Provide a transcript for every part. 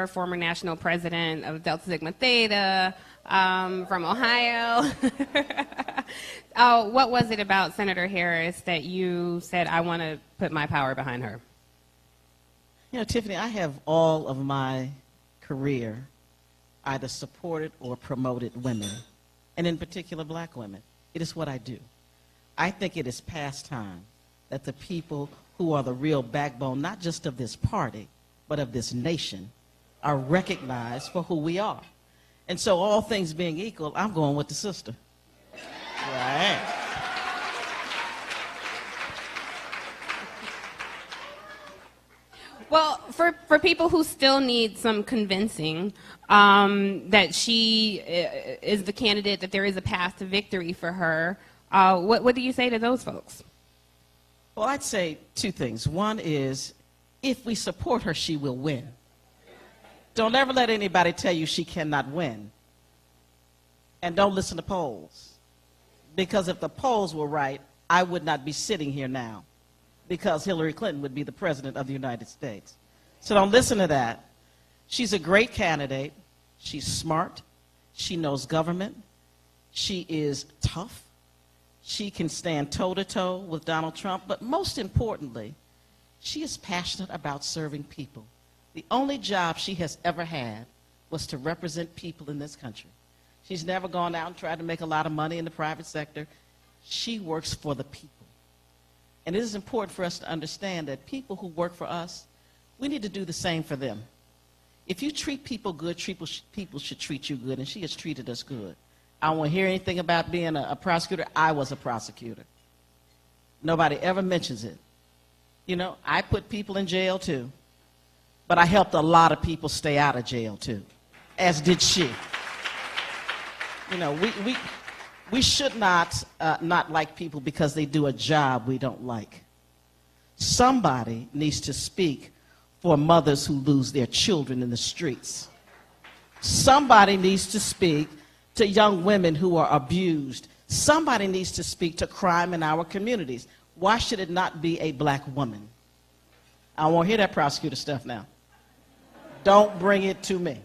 former national president of Delta Sigma Theta, from Ohio. What was it about Senator Harris that you said, I want to put my power behind her? You know, Tiffany, I have all of my career either supported or promoted women, and in particular black women. It is what I do. I think it is past time that the people who are the real backbone, not just of this party, but of this nation, are recognized for who we are. And so all things being equal, I'm going with the sister. Right. Well, for people who still need some convincing that she is the candidate, that there is a path to victory for her, what do you say to those folks? Well, I'd say two things. One is, if we support her, she will win. Don't ever let anybody tell you she cannot win. And don't listen to polls. Because if the polls were right, I would not be sitting here now, because Hillary Clinton would be the president of the United States. So don't listen to that. She's a great candidate. She's smart. She knows government. She is tough. She can stand toe-to-toe with Donald Trump. But most importantly, she is passionate about serving people. The only job she has ever had was to represent people in this country. She's never gone out and tried to make a lot of money in the private sector. She works for the people. And it is important for us to understand that people who work for us, we need to do the same for them. If you treat people good, people should treat you good, and she has treated us good. I don't want to hear anything about being a prosecutor. I was a prosecutor. Nobody ever mentions it. You know, I put people in jail too, but I helped a lot of people stay out of jail too, as did she. You know, we should not like people because they do a job we don't like. Somebody needs to speak for mothers who lose their children in the streets. Somebody needs to speak to young women who are abused. Somebody needs to speak to crime in our communities. Why should it not be a black woman? I won't hear that prosecutor stuff now. Don't bring it to me.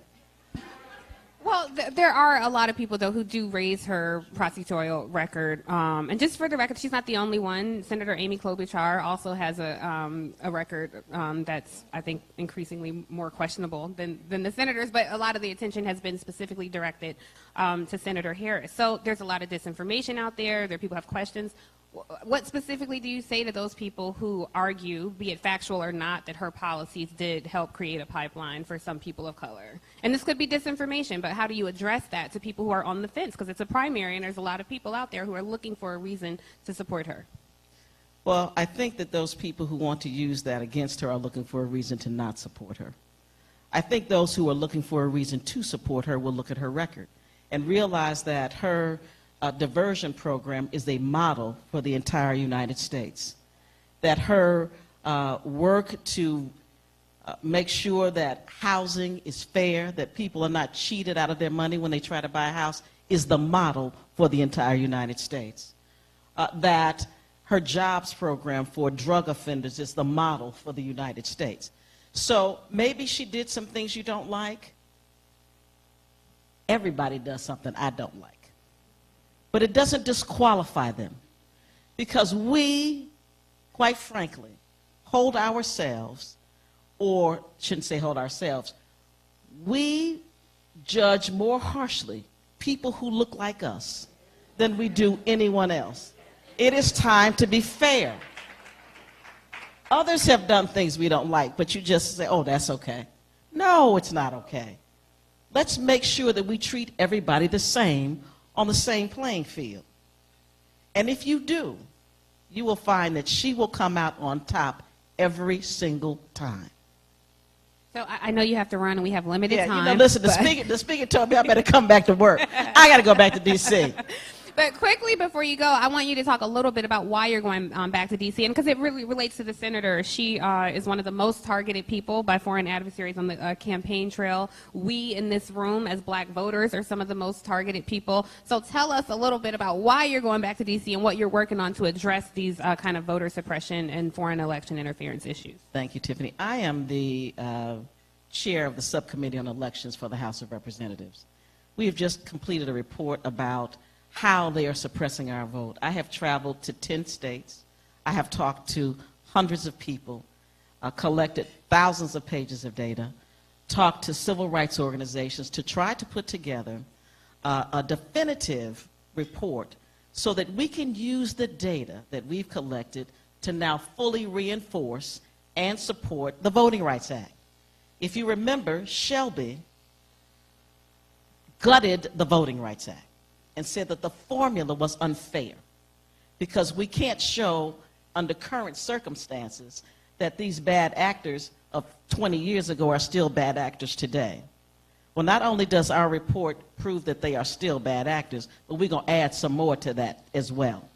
Well, there are a lot of people, though, who do raise her prosecutorial record. And just for the record, she's not the only one. Senator Amy Klobuchar also has a record that's, I think, increasingly more questionable than the senators. But a lot of the attention has been specifically directed to Senator Harris. So there's a lot of disinformation out there. There are people who have questions. What specifically do you say to those people who argue, be it factual or not, that her policies did help create a pipeline for some people of color? And this could be disinformation, but how do you address that to people who are on the fence? Because it's a primary and there's a lot of people out there who are looking for a reason to support her. Well, I think that those people who want to use that against her are looking for a reason to not support her. I think those who are looking for a reason to support her will look at her record and realize that her diversion program is a model for the entire United States. That her work to make sure that housing is fair, that people are not cheated out of their money when they try to buy a house, is the model for the entire United States. That her jobs program for drug offenders is the model for the United States. So maybe she did some things you don't like. Everybody does something I don't like. But it doesn't disqualify them, because we, quite frankly, hold ourselves, or shouldn't say hold ourselves, we judge more harshly people who look like us than we do anyone else. It is time to be fair. Others have done things we don't like, but you just say, oh, that's okay. No, it's not okay. Let's make sure that we treat everybody the same on the same playing field. And if you do, you will find that she will come out on top every single time. So I know you have to run and we have limited time. You know, listen, the speaker told me I better come back to work. I got to go back to D.C. But quickly before you go, I want you to talk a little bit about why you're going back to D.C. and because it really relates to the senator. She is one of the most targeted people by foreign adversaries on the campaign trail. We in this room as black voters are some of the most targeted people. So tell us a little bit about why you're going back to D.C. and what you're working on to address these kind of voter suppression and foreign election interference issues. Thank you, Tiffany. I am the chair of the subcommittee on elections for the House of Representatives. We have just completed a report about how they are suppressing our vote. I have traveled to 10 states. I have talked to hundreds of people, collected thousands of pages of data, talked to civil rights organizations to try to put together a definitive report so that we can use the data that we've collected to now fully reinforce and support the Voting Rights Act. If you remember, Shelby gutted the Voting Rights Act and said that the formula was unfair because we can't show under current circumstances that these bad actors of 20 years ago are still bad actors today. Well, not only does our report prove that they are still bad actors, but we're going to add some more to that as well.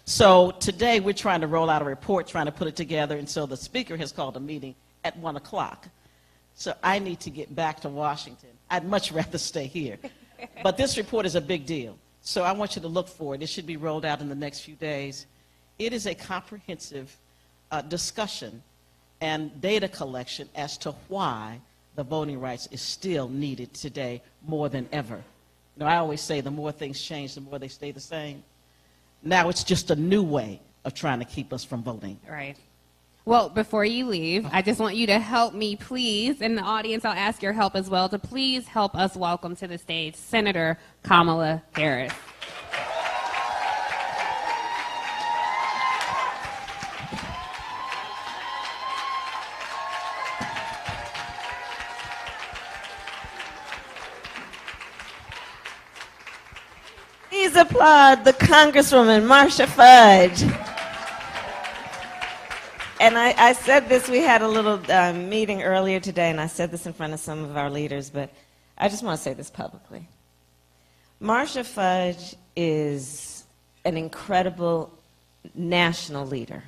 So today we're trying to roll out a report, trying to put it together, and so the speaker has called a meeting at 1 o'clock. So I need to get back to Washington. I'd much rather stay here. But this report is a big deal. So I want you to look for it. It should be rolled out in the next few days. It is a comprehensive discussion and data collection as to why the voting rights is still needed today more than ever. You know, I always say the more things change, the more they stay the same. Now it's just a new way of trying to keep us from voting. Right. Well, before you leave, I just want you to help me, please, and the audience, I'll ask your help as well, to please help us welcome to the stage Senator Kamala Harris. Please applaud the Congresswoman Marcia Fudge. And I said this, we had a little meeting earlier today, and I said this in front of some of our leaders, but I just want to say this publicly. Marcia Fudge is an incredible national leader.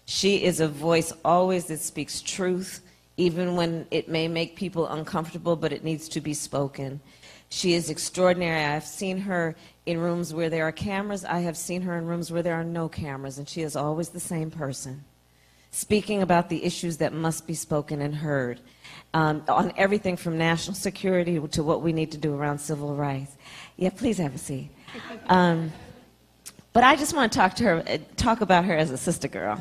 She is a voice always that speaks truth, even when it may make people uncomfortable, but it needs to be spoken. She is extraordinary. I've seen her in rooms where there are cameras. I have seen her in rooms where there are no cameras, and she is always the same person, speaking about the issues that must be spoken and heard, on everything from national security to what we need to do around civil rights. Yeah, please have a seat. But I just want to talk about her as a sister girl.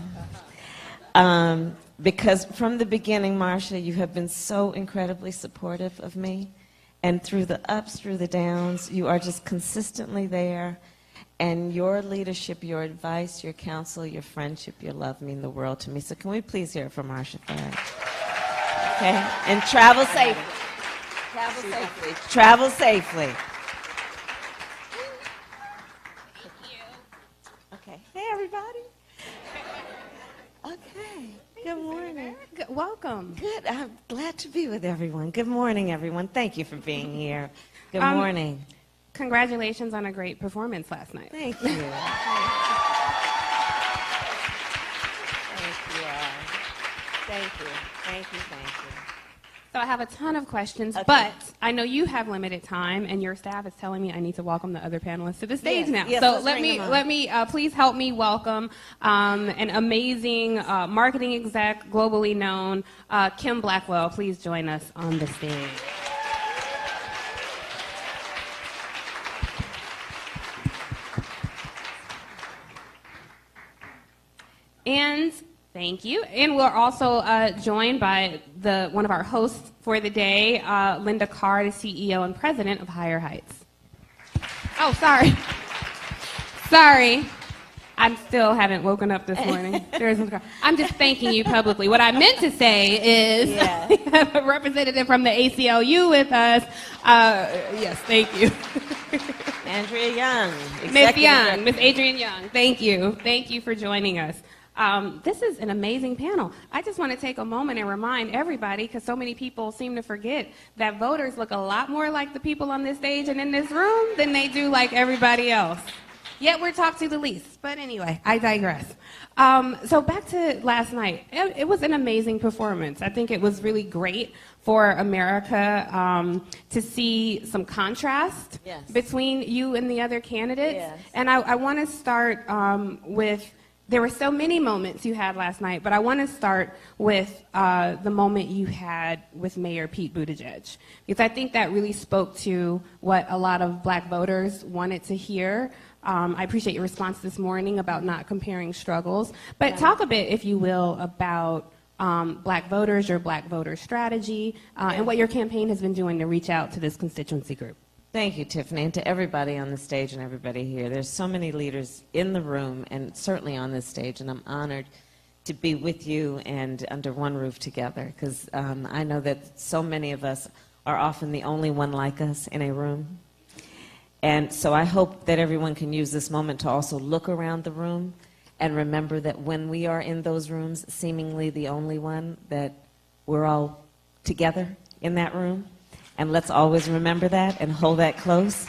Because from the beginning, Marcia, you have been so incredibly supportive of me. And through the ups, through the downs, you are just consistently there. And your leadership, your advice, your counsel, your friendship, your love mean the world to me. So can we please hear it from Marcia Fudge? Okay? And travel safely. Travel safely. Travel safely. Thank you. Okay. Hey, everybody. Okay. Good morning. Welcome. Good. I'm glad to be with everyone. Good morning, everyone. Thank you for being here. Good morning. Congratulations on a great performance last night. Thank you. Thank you. Thank you. Thank you. Thank you. So I have a ton of questions, but I know you have limited time, and your staff is telling me I need to welcome the other panelists to the stage now. Yes, so let's let bring me them on. please help me welcome an amazing marketing exec, globally known, Kim Blackwell. Please join us on the stage. And thank you. And we're also joined by one of our hosts for the day, Linda Carr, the CEO and president of Higher Heights. Oh, sorry. Sorry. I still haven't woken up this morning. I'm just thanking you publicly. What I meant to say is we have a representative from the ACLU with us. Yes, thank you. Andrea Young. Miss Young, Miss Adrienne Young, thank you. Thank you for joining us. This is an amazing panel. I just want to take a moment and remind everybody, because so many people seem to forget, that voters look a lot more like the people on this stage and in this room than they do like everybody else. Yet we're talked to the least. But anyway, I digress. So back to last night. It was an amazing performance. I think it was really great for America to see some contrast between you and the other candidates. Yes. And I want to start with there were so many moments you had last night, but I want to start with the moment you had with Mayor Pete Buttigieg, because I think that really spoke to what a lot of black voters wanted to hear. I appreciate your response this morning about not comparing struggles, but talk a bit, if you will, about black voters, your black voter strategy, and what your campaign has been doing to reach out to this constituency group. Thank you, Tiffany, and to everybody on the stage and everybody here. There's so many leaders in the room and certainly on this stage, and I'm honored to be with you and under one roof together, because I know that so many of us are often the only one like us in a room. And so I hope that everyone can use this moment to also look around the room and remember that when we are in those rooms, seemingly the only one, that we're all together in that room. And let's always remember that and hold that close.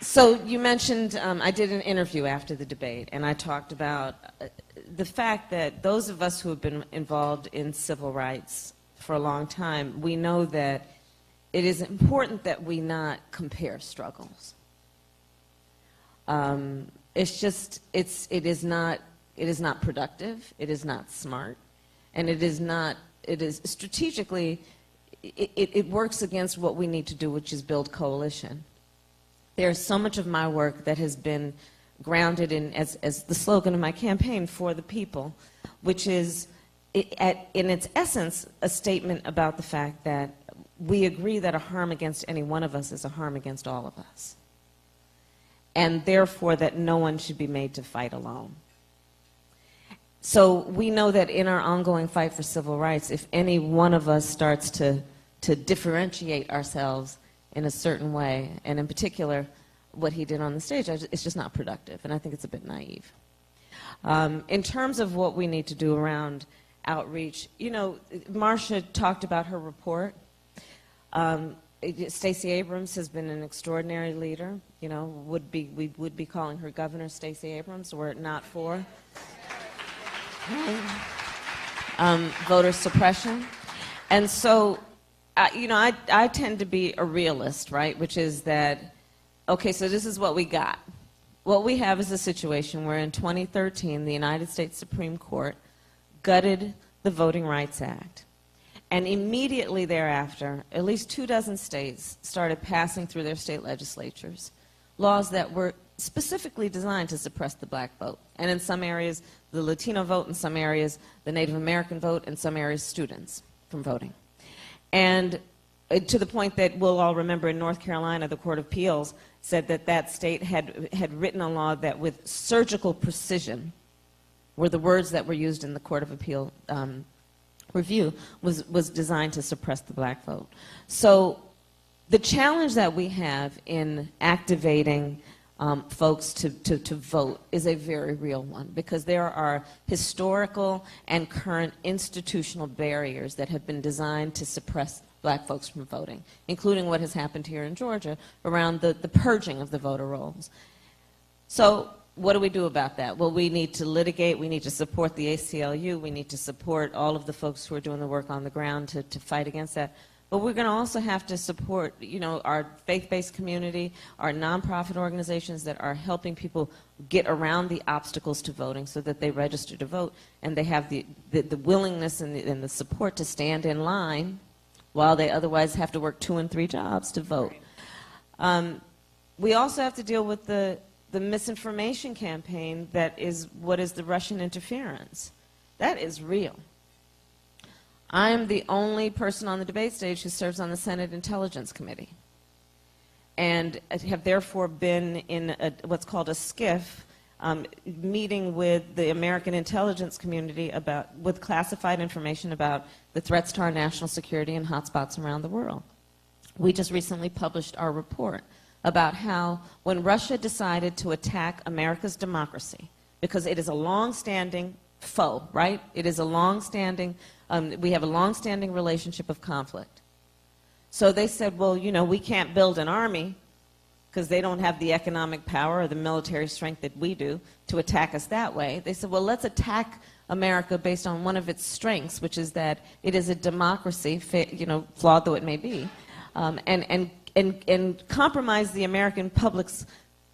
So you mentioned, I did an interview after the debate, and I talked about the fact that those of us who have been involved in civil rights for a long time, we know that it is important that we not compare struggles. It is not productive, it is not smart, and it is strategically, it works against what we need to do, which is build coalition. There's so much of my work that has been grounded in, as the slogan of my campaign, for the people, which is, in its essence, a statement about the fact that we agree that a harm against any one of us is a harm against all of us, and therefore that no one should be made to fight alone. So we know that in our ongoing fight for civil rights, if any one of us starts to differentiate ourselves in a certain way, and in particular what he did on the stage, it's just not productive, and I think it's a bit naive. In terms of what we need to do around outreach, you know, Marcia talked about her report. Stacey Abrams has been an extraordinary leader. You know, we would be calling her Governor Stacey Abrams were it not for voter suppression. And so, you know, I tend to be a realist, right, which is that, okay, so this is what we got. What we have is a situation where in 2013, the United States Supreme Court gutted the Voting Rights Act. And immediately thereafter, at least 24 states started passing through their state legislatures laws that were specifically designed to suppress the black vote. And in some areas, the Latino vote, in some areas, the Native American vote, in some areas, students from voting. And to the point that we'll all remember in North Carolina, the Court of Appeals said that that state had written a law that with surgical precision, were the words that were used in the Court of Appeal review, was designed to suppress the black vote. So the challenge that we have in activating folks to vote is a very real one, because there are historical and current institutional barriers that have been designed to suppress black folks from voting, including what has happened here in Georgia around the purging of the voter rolls. So what do we do about that? Well, we need to litigate, we need to support the ACLU, we need to support all of the folks who are doing the work on the ground to fight against that. But we're going to also have to support, you know, our faith-based community, our nonprofit organizations that are helping people get around the obstacles to voting so that they register to vote and they have the willingness and the support to stand in line while they otherwise have to work 2 and 3 jobs to vote. We also have to deal with the misinformation campaign that is what is the Russian interference. That is real. I am the only person on the debate stage who serves on the Senate Intelligence Committee, and have therefore been in what's called a SCIF meeting with the American intelligence community with classified information about the threats to our national security and hotspots around the world. We just recently published our report about how when Russia decided to attack America's democracy, because it is a long-standing foe, right? It is a long-standing, we have a long-standing relationship of conflict. So they said, well, you know, we can't build an army because they don't have the economic power or the military strength that we do to attack us that way. They said, well, let's attack America based on one of its strengths, which is that it is a democracy, you know, flawed though it may be, and compromise the American public's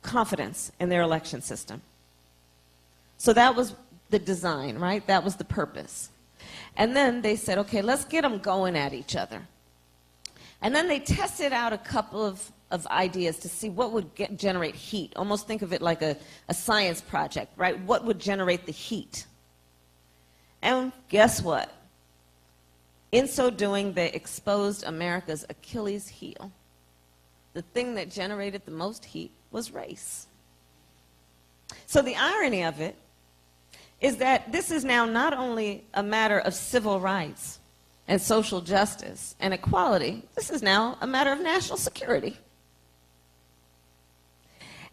confidence in their election system. So that was the design, right? That was the purpose. And then they said, okay, let's get them going at each other. And then they tested out a couple of ideas to see what would generate heat. Almost think of it like a science project, right? What would generate the heat? And guess what? In so doing, they exposed America's Achilles heel. The thing that generated the most heat was race. So the irony of it is that this is now not only a matter of civil rights and social justice and equality, this is now a matter of national security.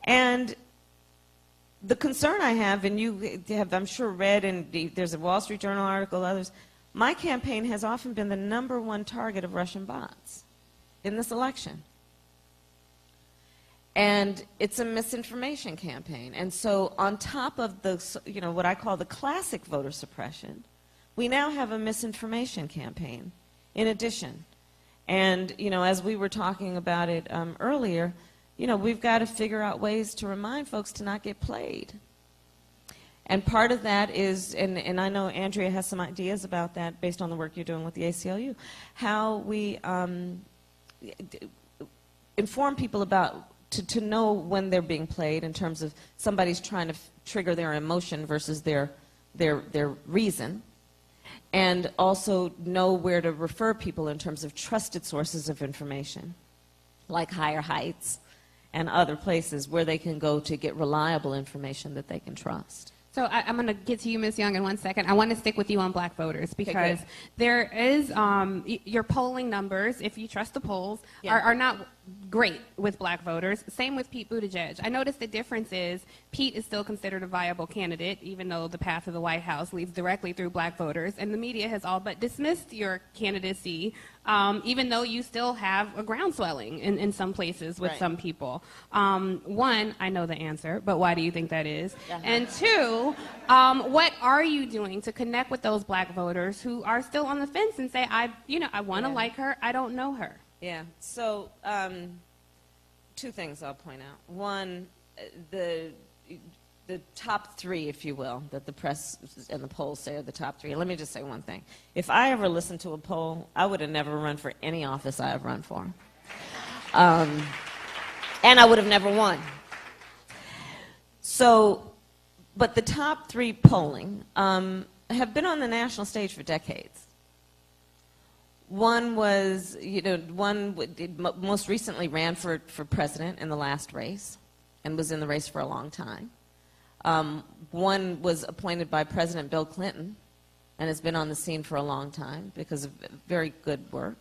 And the concern I have, and you have, I'm sure, read, and there's a Wall Street Journal article, others, my campaign has often been the #1 target of Russian bots in this election. And it's a misinformation campaign. And so on top of the, you know, what I call the classic voter suppression, we now have a misinformation campaign in addition. And, you know, as we were talking about it earlier, you know, we've got to figure out ways to remind folks to not get played. And part of that is, and I know Andrea has some ideas about that based on the work you're doing with the ACLU, how we inform people about, to know when they're being played in terms of somebody's trying to trigger their emotion versus their reason. And also know where to refer people in terms of trusted sources of information, like Higher Heights and other places where they can go to get reliable information that they can trust. So I'm going to get to you, Ms. Young, in 1 second. I want to stick with you on black voters because Okay, there is, your polling numbers, if you trust the polls, Yeah. are not great with black voters. Same with Pete Buttigieg. I noticed the difference is Pete is still considered a viable candidate, even though the path to the White House leads directly through black voters. And the media has all but dismissed your candidacy, even though you still have a groundswelling in some places with Right. some people. One, I know the answer, but why do you think that is? Uh-huh. And two, what are you doing to connect with those black voters who are still on the fence and say, I want to Yeah. like her, I don't know her? Yeah, so two things I'll point out. One, the top three, if you will, that the press and the polls say are the top three. Let me just say one thing. If I ever listened to a poll, I would have never run for any office I have run for. And I would have never won. So, but the top three polling have been on the national stage for decades. One was, most recently ran for president in the last race and was in the race for a long time. One was appointed by President Bill Clinton and has been on the scene for a long time because of very good work.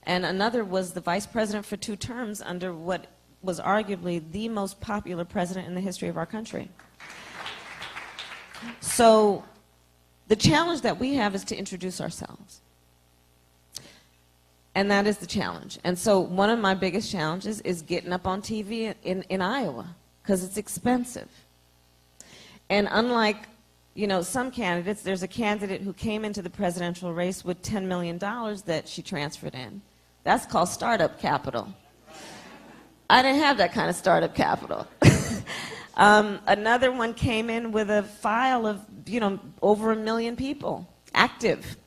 And another was the vice president for 2 terms under what was arguably the most popular president in the history of our country. So the challenge that we have is to introduce ourselves. And that is the challenge. And so one of my biggest challenges is getting up on TV in Iowa, because it's expensive. And unlike, some candidates, there's a candidate who came into the presidential race with $10 million that she transferred in. That's called startup capital. I didn't have that kind of startup capital. Another one came in with a file of, over 1 million people active.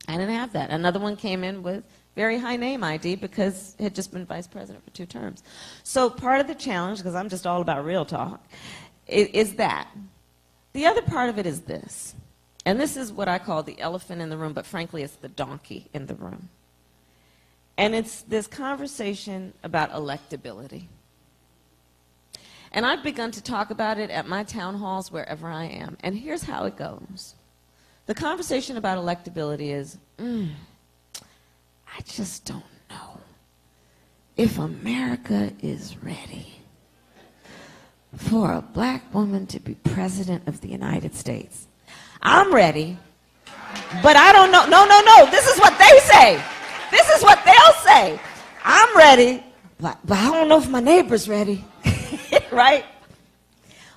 I didn't have that. Another one came in with very high name ID because he had just been vice president for 2 terms. So part of the challenge, because I'm just all about real talk, is that. The other part of it is this, and this is what I call the elephant in the room, but frankly it's the donkey in the room. And it's this conversation about electability. And I've begun to talk about it at my town halls wherever I am, and here's how it goes. The conversation about electability is, I just don't know if America is ready for a black woman to be president of the United States. I'm ready, but I don't know. No. This is what they say. This is what they'll say. I'm ready, but I don't know if my neighbor's ready. Right?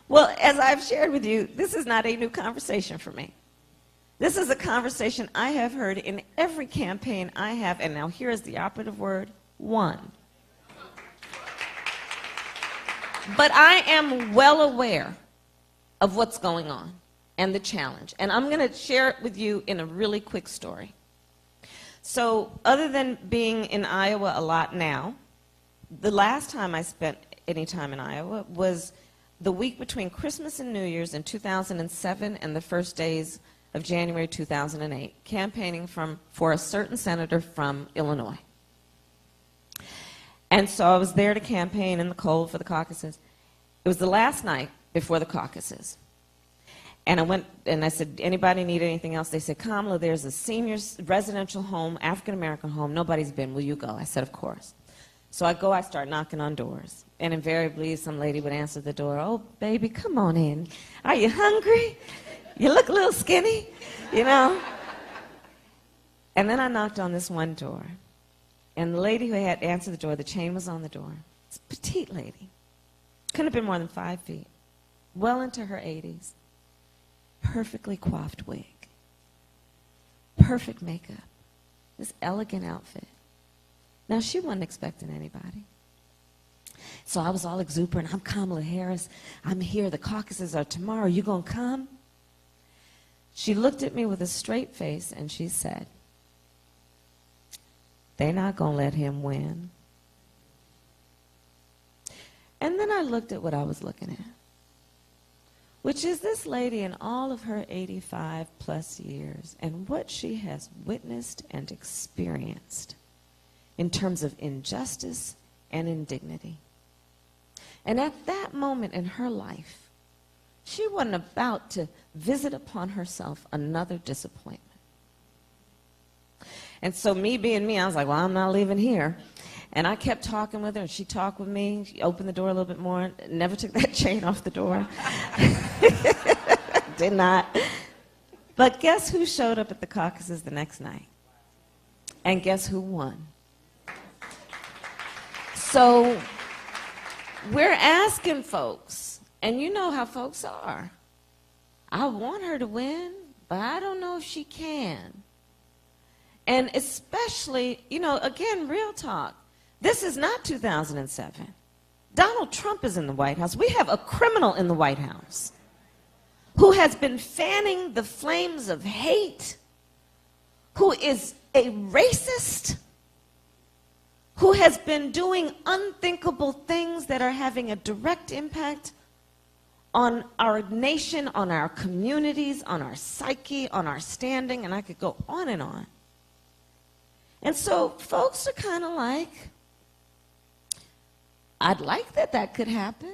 Well, as I've shared with you, this is not a new conversation for me. This is a conversation I have heard in every campaign I have, and now here is the operative word, won. But I am well aware of what's going on and the challenge. And I'm going to share it with you in a really quick story. So other than being in Iowa a lot now, the last time I spent any time in Iowa was the week between Christmas and New Year's in 2007 and the first days of January 2008, campaigning for a certain senator from Illinois. And so I was there to campaign in the cold for the caucuses. It was the last night before the caucuses. And I went and I said, anybody need anything else? They said, Kamala, there's a senior residential home, African-American home. Nobody's been. Will you go? I said, of course. So I go, I start knocking on doors. And invariably, some lady would answer the door. Oh, baby, come on in. Are you hungry? You look a little skinny, you know? And then I knocked on this one door. And the lady who had answered the door, the chain was on the door. It's a petite lady. Couldn't have been more than 5 feet. Well into her 80s. Perfectly coiffed wig. Perfect makeup. This elegant outfit. Now, she wasn't expecting anybody. So I was all exuberant. I'm Kamala Harris. I'm here. The caucuses are tomorrow. You gonna come? She looked at me with a straight face and she said, they're not gonna let him win. And then I looked at what I was looking at, which is this lady in all of her 85 plus years and what she has witnessed and experienced in terms of injustice and indignity. And at that moment in her life, she wasn't about to visit upon herself another disappointment. And so me being me, I was like, well, I'm not leaving here. And I kept talking with her, and she talked with me. She opened the door a little bit more, never took that chain off the door. Did not. But guess who showed up at the caucuses the next night? And guess who won? So we're asking folks, and you know how folks are. I want her to win, but I don't know if she can. And especially, you know, again, real talk. This is not 2007. Donald Trump is in the White House. We have a criminal in the White House who has been fanning the flames of hate, who is a racist, who has been doing unthinkable things that are having a direct impact on our nation, on our communities, on our psyche, on our standing, and I could go on and on. And so folks are kind of like, I'd like that could happen,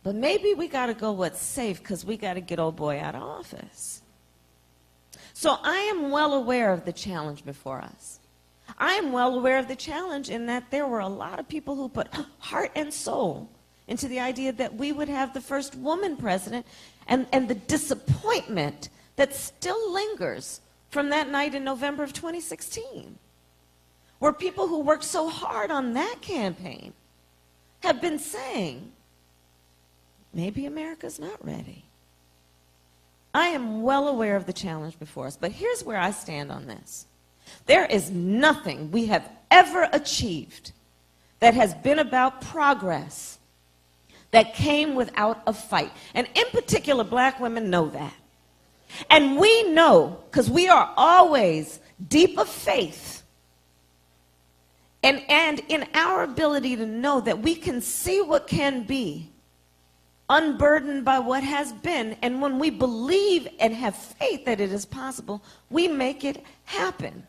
but maybe we got to go what's safe because we got to get old boy out of office. So I am well aware of the challenge before us. I am well aware of the challenge in that there were a lot of people who put heart and soul into the idea that we would have the first woman president, and the disappointment that still lingers from that night in November of 2016, where people who worked so hard on that campaign have been saying, maybe America's not ready. I am well aware of the challenge before us, but here's where I stand on this. There is nothing we have ever achieved that has been about progress that came without a fight. And in particular, black women know that. And we know, because we are always deep of faith and in our ability to know that we can see what can be, unburdened by what has been, and when we believe and have faith that it is possible, we make it happen.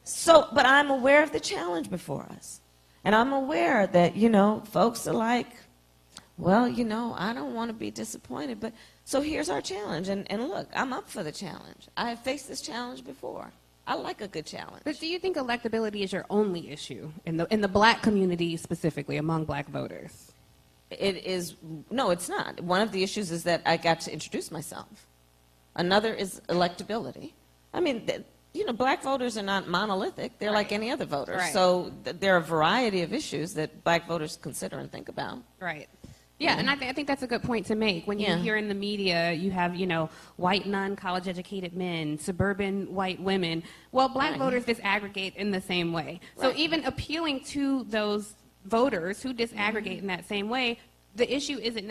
So, but I'm aware of the challenge before us. And I'm aware that, you know, folks are like, well, you know, I don't want to be disappointed, but so here's our challenge. And look, I'm up for the challenge. I have faced this challenge before. I like a good challenge. But do you think electability is your only issue in the black community, specifically among black voters? It is, no, it's not. One of the issues is that I got to introduce myself. Another is electability. I mean, you know, black voters are not monolithic. They're like any other voter. Right. So there are a variety of issues that black voters consider and think about. Right. Yeah, and I think that's a good point to make. When you hear in the media, you have, you know, white non-college educated men, suburban white women. Well, black voters disaggregate in the same way. So even appealing to those voters who disaggregate in that same way, the issue isn't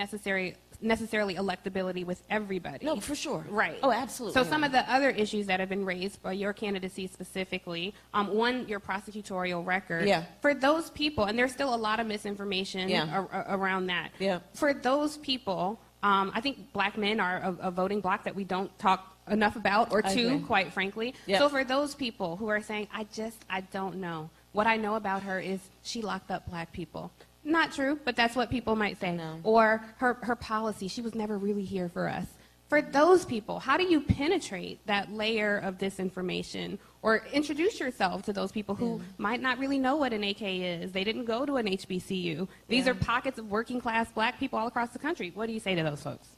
necessarily electability with everybody. No, for sure. Right. Oh, absolutely. So some of the other issues that have been raised by your candidacy specifically, one, your prosecutorial record. Yeah. For those people, and there's still a lot of misinformation Yeah. around that. Yeah. For those people, I think black men are a voting bloc that we don't talk enough about, or I two, agree. quite frankly. Yeah. So for those people who are saying, I don't know. What I know about her is she locked up black people. Not true, but that's what people might say. No. Or her policy, she was never really here for us. For those people, how do you penetrate that layer of disinformation or introduce yourself to those people who might not really know what an AK is? They didn't go to an HBCU. These Yeah. are pockets of working class black people all across the country. What do you say to those folks?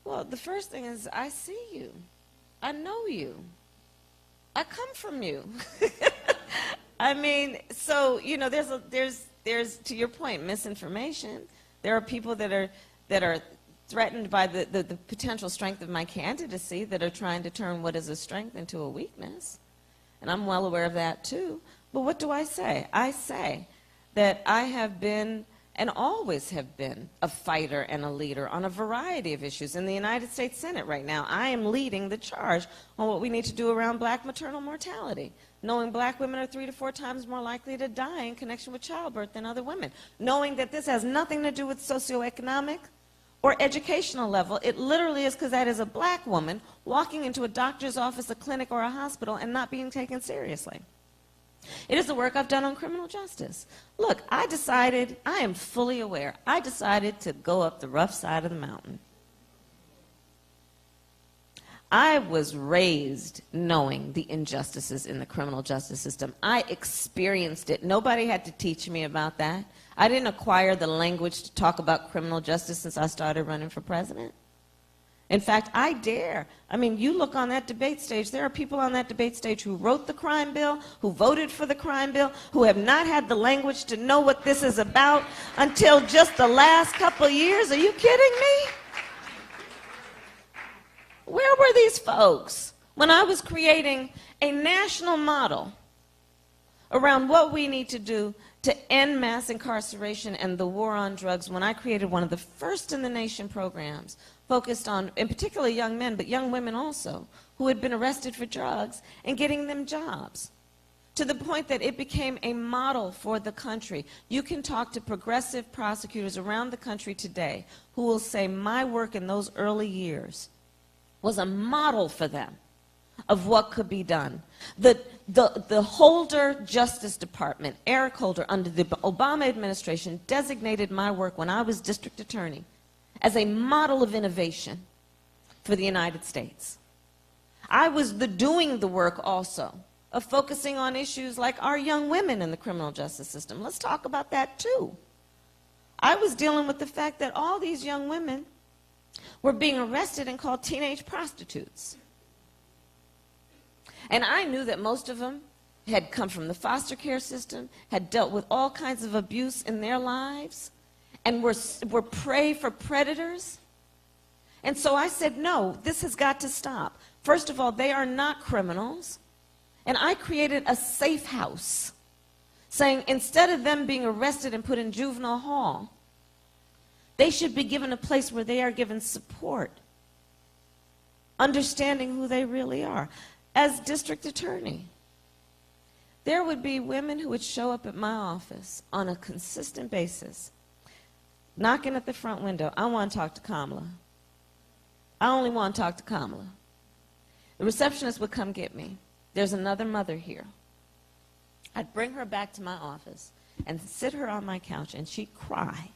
Well, the first thing is, I see you. I know you. I come from you. I mean, so, you know, there's to your point, misinformation. There are people that are threatened by the potential strength of my candidacy, that are trying to turn what is a strength into a weakness. And I'm well aware of that too. But what do I say? I say that I have been and always have been a fighter and a leader on a variety of issues. In the United States Senate right now, I am leading the charge on what we need to do around black maternal mortality, knowing black women are 3 to 4 times more likely to die in connection with childbirth than other women, knowing that this has nothing to do with socioeconomic or educational level. It literally is because that is a black woman walking into a doctor's office, a clinic, or a hospital and not being taken seriously. It is the work I've done on criminal justice. Look, I am fully aware, I decided to go up the rough side of the mountain. I was raised knowing the injustices in the criminal justice system. I experienced it. Nobody had to teach me about that. I didn't acquire the language to talk about criminal justice since I started running for president. In fact, I dare. I mean, you look on that debate stage, there are people on that debate stage who wrote the crime bill, who voted for the crime bill, who have not had the language to know what this is about until just the last couple of years. Are you kidding me? Where were these folks when I was creating a national model around what we need to do to end mass incarceration and the war on drugs, when I created one of the first in the nation programs focused on, in particular, young men, but young women also, who had been arrested for drugs, and getting them jobs, to the point that it became a model for the country. You can talk to progressive prosecutors around the country today who will say my work in those early years was a model for them of what could be done. The Holder Justice Department, Eric Holder, under the Obama administration, designated my work when I was district attorney as a model of innovation for the United States. I was doing the work also of focusing on issues like our young women in the criminal justice system. Let's talk about that too. I was dealing with the fact that all these young women were being arrested and called teenage prostitutes. And I knew that most of them had come from the foster care system, had dealt with all kinds of abuse in their lives, and were prey for predators. And so I said, no, this has got to stop. First of all, they are not criminals. And I created a safe house, saying instead of them being arrested and put in juvenile hall, they should be given a place where they are given support, understanding who they really are. As district attorney, there would be women who would show up at my office on a consistent basis, knocking at the front window. I want to talk to Kamala. I only want to talk to Kamala. The receptionist would come get me. There's another mother here. I'd bring her back to my office and sit her on my couch, and she'd cry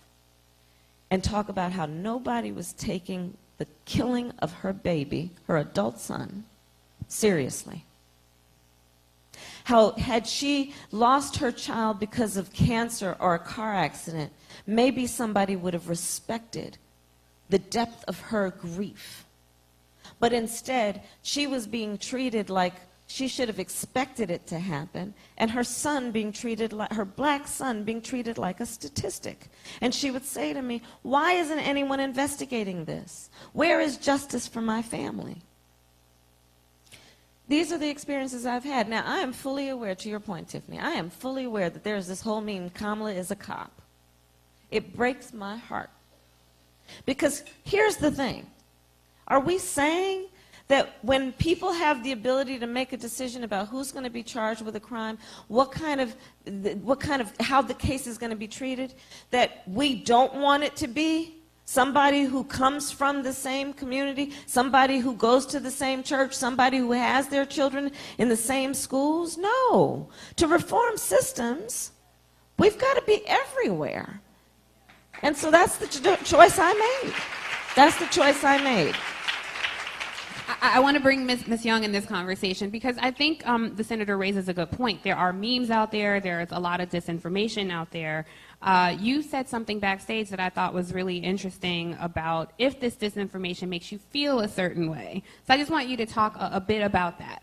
and talk about how nobody was taking the killing of her baby, her adult son, seriously. How had she lost her child because of cancer or a car accident, maybe somebody would have respected the depth of her grief. But instead, she was being treated like she should have expected it to happen, and her son being treated like, her black son being treated like a statistic. And she would say to me, why isn't anyone investigating this? Where is justice for my family? These are the experiences I've had. Now, I am fully aware, to your point, Tiffany, I am fully aware that there is this whole meme, Kamala is a cop. It breaks my heart Because here's the thing. Are we saying that when people have the ability to make a decision about who's going to be charged with a crime, how the case is going to be treated, that we don't want it to be somebody who comes from the same community, somebody who goes to the same church, somebody who has their children in the same schools? No. To reform systems, we've got to be everywhere. And so that's the choice I made. That's the choice I made. I want to bring Ms. Young in this conversation because I think the senator raises a good point. There are memes out there. There's a lot of disinformation out there. You said something backstage that I thought was really interesting about if this disinformation makes you feel a certain way. So I just want you to talk a bit about that.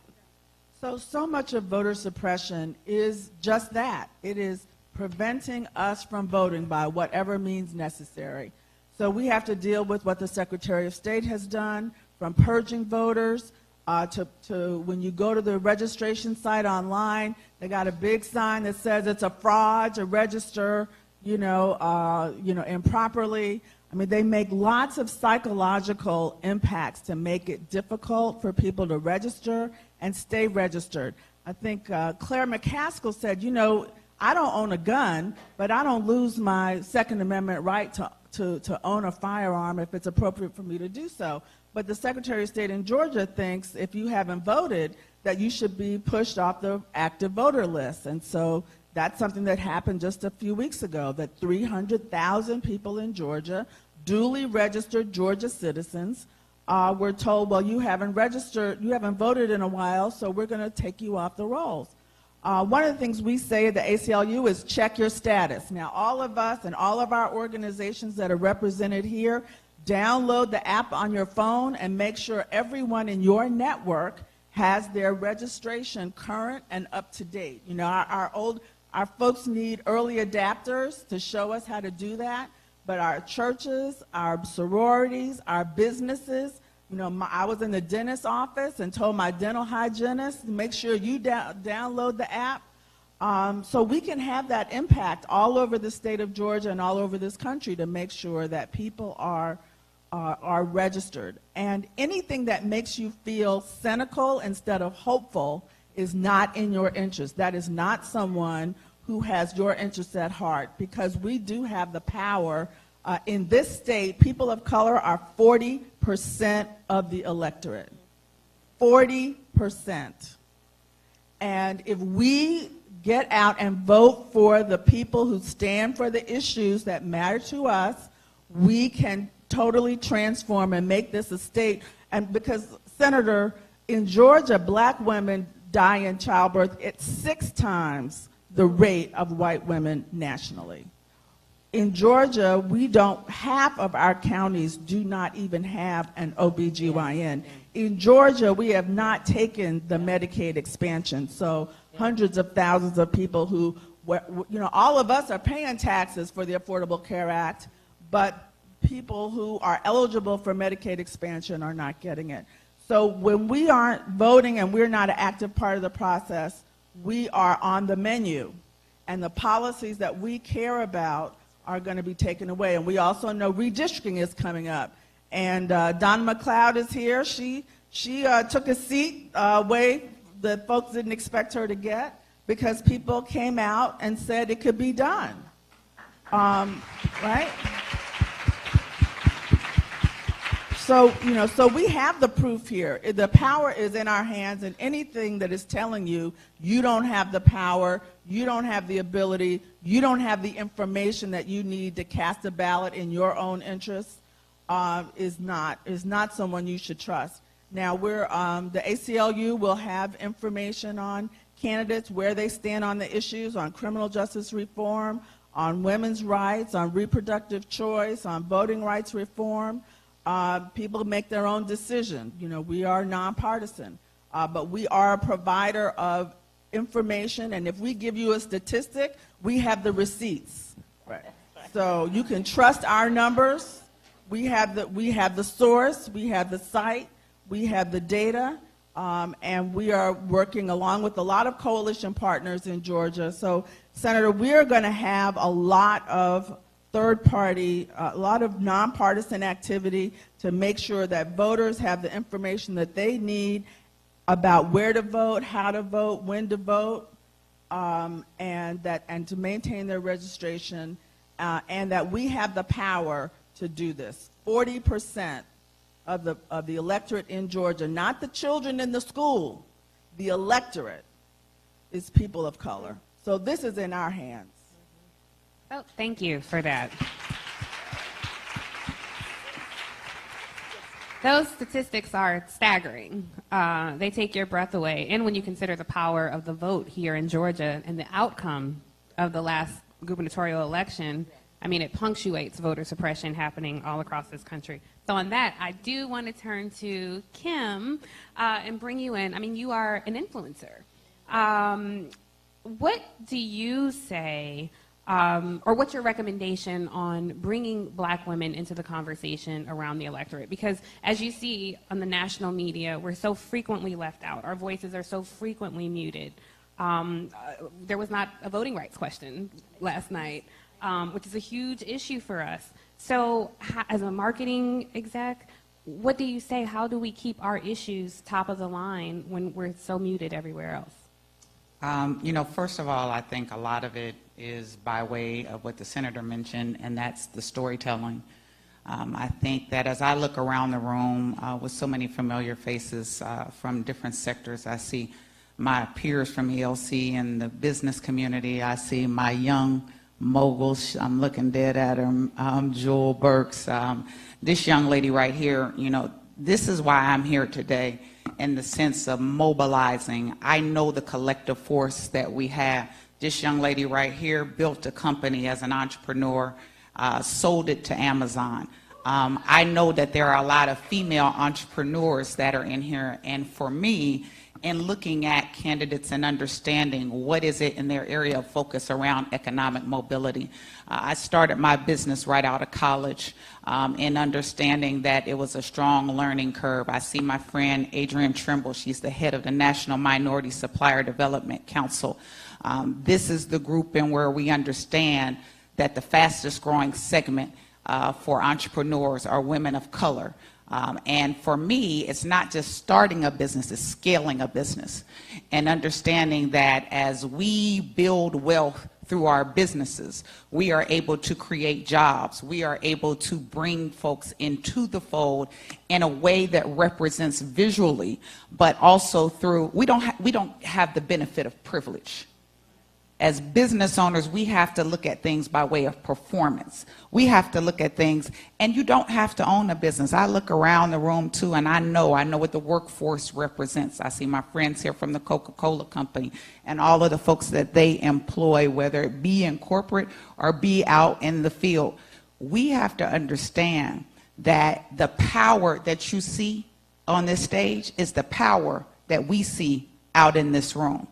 So much of voter suppression is just that. It is preventing us from voting by whatever means necessary. So we have to deal with what the Secretary of State has done, from purging voters to when you go to the registration site online, they got a big sign that says it's a fraud to register, improperly. I mean, they make lots of psychological impacts to make it difficult for people to register and stay registered. I think Claire McCaskill said, I don't own a gun, but I don't lose my Second Amendment right to own a firearm if it's appropriate for me to do so. But the Secretary of State in Georgia thinks if you haven't voted that you should be pushed off the active voter list. And so that's something that happened just a few weeks ago, that 300,000 people in Georgia, duly registered Georgia citizens, were told, well, you haven't voted in a while, so we're going to take you off the rolls. One of the things we say at the ACLU is check your status. Now, all of us and all of our organizations that are represented here, download the app on your phone and make sure everyone in your network has their registration current and up to date. Our folks need early adapters to show us how to do that, but our churches, our sororities, our businesses, I was in the dentist's office and told my dental hygienist, make sure you download the app so we can have that impact all over the state of Georgia and all over this country to make sure that people are registered. And anything that makes you feel cynical instead of hopeful is not in your interest. That is not someone who has your interests at heart, because we do have the power. In this state, people of color are 40% of the electorate. 40%. And if we get out and vote for the people who stand for the issues that matter to us, we can totally transform and make this a state. And because, Senator, in Georgia, black women die in childbirth at 6 times the rate of white women nationally. In Georgia, half of our counties do not even have an OBGYN. In Georgia, we have not taken the Medicaid expansion, so hundreds of thousands of people who, all of us are paying taxes for the Affordable Care Act, but people who are eligible for Medicaid expansion are not getting it. So when we aren't voting and we're not an active part of the process, we are on the menu, and the policies that we care about are going to be taken away. And we also know redistricting is coming up. And Donna McLeod is here. She took a seat way that folks didn't expect her to get because people came out and said it could be done. Right? So we have the proof here. The power is in our hands, and anything that is telling you you don't have the power, you don't have the ability, you don't have the information that you need to cast a ballot in your own interest is not someone you should trust. Now, the ACLU will have information on candidates, where they stand on the issues, on criminal justice reform, on women's rights, on reproductive choice, on voting rights reform. People make their own decision. We are nonpartisan, but we are a provider of information, and if we give you a statistic, we have the receipts. Right. So you can trust our numbers. We have the source, we have the site, we have the data, and we are working along with a lot of coalition partners in Georgia. So, Senator, we are going to have a lot of third-party, a lot of nonpartisan activity to make sure that voters have the information that they need about where to vote, how to vote, when to vote, and to maintain their registration, and that we have the power to do this. 40% of the electorate in Georgia, not the children in the school, the electorate is people of color. So this is in our hands. Oh, thank you for that. Those statistics are staggering. They take your breath away. And when you consider the power of the vote here in Georgia and the outcome of the last gubernatorial election, I mean, it punctuates voter suppression happening all across this country. So on that, I do want to turn to Kim and bring you in. I mean, you are an influencer. What do you say, or what's your recommendation on bringing black women into the conversation around the electorate? Because as you see on the national media, we're so frequently left out. Our voices are so frequently muted. There was not a voting rights question last night, which is a huge issue for us. So as a marketing exec, what do you say? How do we keep our issues top of the line when we're so muted everywhere else? First of all, I think a lot of it is by way of what the senator mentioned, and that's the storytelling. I think that as I look around the room with so many familiar faces from different sectors, I see my peers from ELC and the business community. I see my young moguls. I'm looking dead at her, Jewel Burks. This young lady right here, this is why I'm here today, in the sense of mobilizing. I know the collective force that we have. This young lady right here built a company as an entrepreneur, sold it to Amazon. I know that there are a lot of female entrepreneurs that are in here, and for me, in looking at candidates and understanding what is it in their area of focus around economic mobility. I started my business right out of college in understanding that it was a strong learning curve. I see my friend Adrienne Trimble, she's the head of the National Minority Supplier Development Council. This is the group in where we understand that the fastest growing segment for entrepreneurs are women of color. And for me, it's not just starting a business, it's scaling a business. And understanding that as we build wealth through our businesses, we are able to create jobs. We are able to bring folks into the fold in a way that represents visually, but also through, we don't have the benefit of privilege. As business owners, we have to look at things by way of performance. We have to look at things, and you don't have to own a business. I look around the room too, and I know what the workforce represents. I see my friends here from the Coca-Cola company and all of the folks that they employ, whether it be in corporate or be out in the field. We have to understand that the power that you see on this stage is the power that we see out in this room.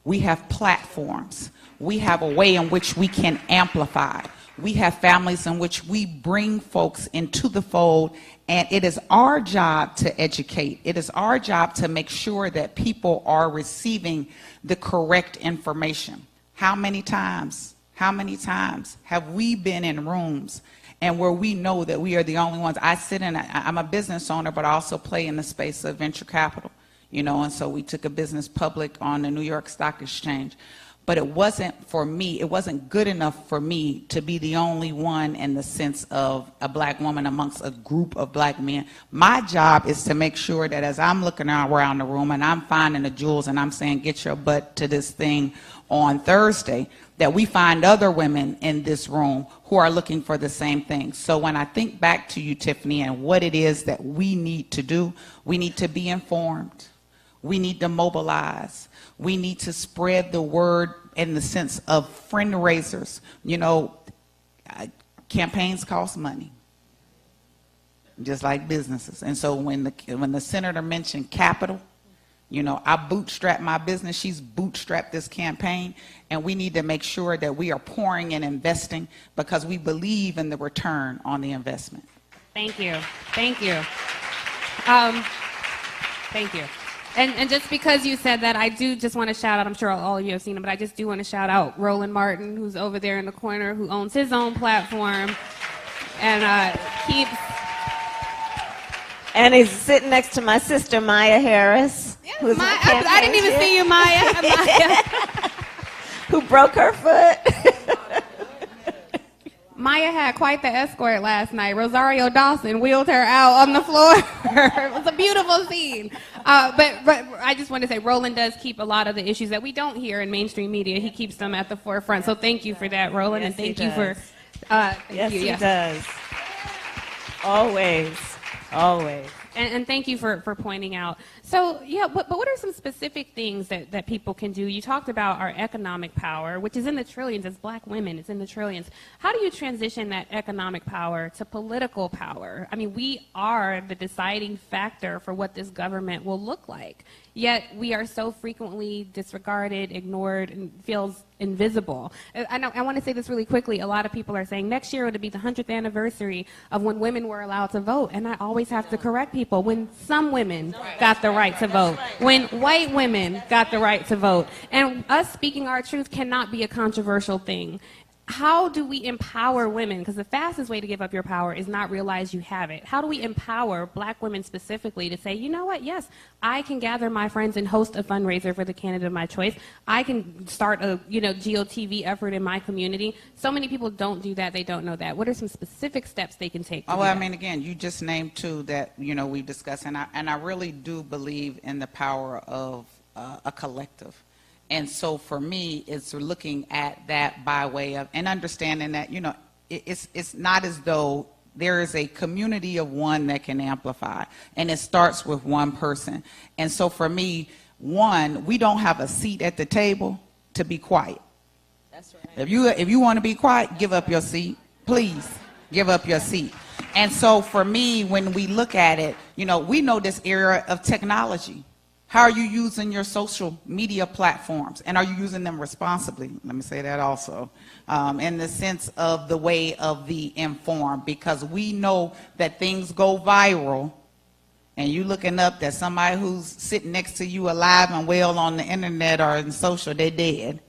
We have platforms. We have a way in which we can amplify. We have families in which we bring folks into the fold, and it is our job to educate. It is our job to make sure that people are receiving the correct information. How many times have we been in rooms and where we know that we are the only ones? I'm a business owner, but I also play in the space of venture capital. And so we took a business public on the New York Stock Exchange. But it wasn't for me, it wasn't good enough for me to be the only one in the sense of a black woman amongst a group of black men. My job is to make sure that as I'm looking around the room and I'm finding the jewels and I'm saying, get your butt to this thing on Thursday, that we find other women in this room who are looking for the same thing. So when I think back to you, Tiffany, and what it is that we need to do, we need to be informed. We need to mobilize. We need to spread the word in the sense of friend raisers. Campaigns cost money, just like businesses. And so when the senator mentioned capital, I bootstrapped my business. She's bootstrapped this campaign. And we need to make sure that we are pouring and investing because we believe in the return on the investment. Thank you. Thank you. Thank you. And just because you said that, I do just want to shout out, I'm sure all of you have seen him, but I just do want to shout out Roland Martin, who's over there in the corner, who owns his own platform and keeps... And he's sitting next to my sister, Maya Harris. Who's Maya, my I didn't even see you, Maya. Maya. Who broke her foot. Maya had quite the escort last night. Rosario Dawson wheeled her out on the floor. It was a beautiful scene. But I just want to say, Roland does keep a lot of the issues that we don't hear in mainstream media. He keeps them at the forefront. So thank you for that, Roland, Yes, and thank he you for... does. thank Yes, you, he does. Always. Always. And thank you for pointing out. So, yeah, but what are some specific things that people can do? You talked about our economic power, which is in the trillions. As black women, it's in the trillions. How do you transition that economic power to political power? I mean, we are the deciding factor for what this government will look like. Yet we are so frequently disregarded, ignored, and feels invisible. I want to say this really quickly. A lot of people are saying next year it'll be the 100th anniversary of when women were allowed to vote. And I always have to correct people. When some women got the right to vote. When white women got the right to vote. And us speaking our truth cannot be a controversial thing. How do we empower women? Because the fastest way to give up your power is not realize you have it. How do we empower black women specifically to say, you know what, yes, I can gather my friends and host a fundraiser for the candidate of my choice. I can start a GOTV effort in my community. So many people don't do that. They don't know that. What are some specific steps they can take? Oh, well, I mean, again, you just named two that, we've discussed, and I really do believe in the power of a collective. And so for me, it's looking at that by way of, and understanding that, it's not as though there is a community of one that can amplify, and it starts with one person. And so for me, one, we don't have a seat at the table to be quiet. That's right. If you want to be quiet, give up your seat. Please, give up your seat. And so for me, when we look at it, we know this era of technology. How are you using your social media platforms? And are you using them responsibly? Let me say that also, in the sense of the way of the informed, because we know that things go viral, and you looking up that somebody who's sitting next to you alive and well on the internet or in social, they're dead,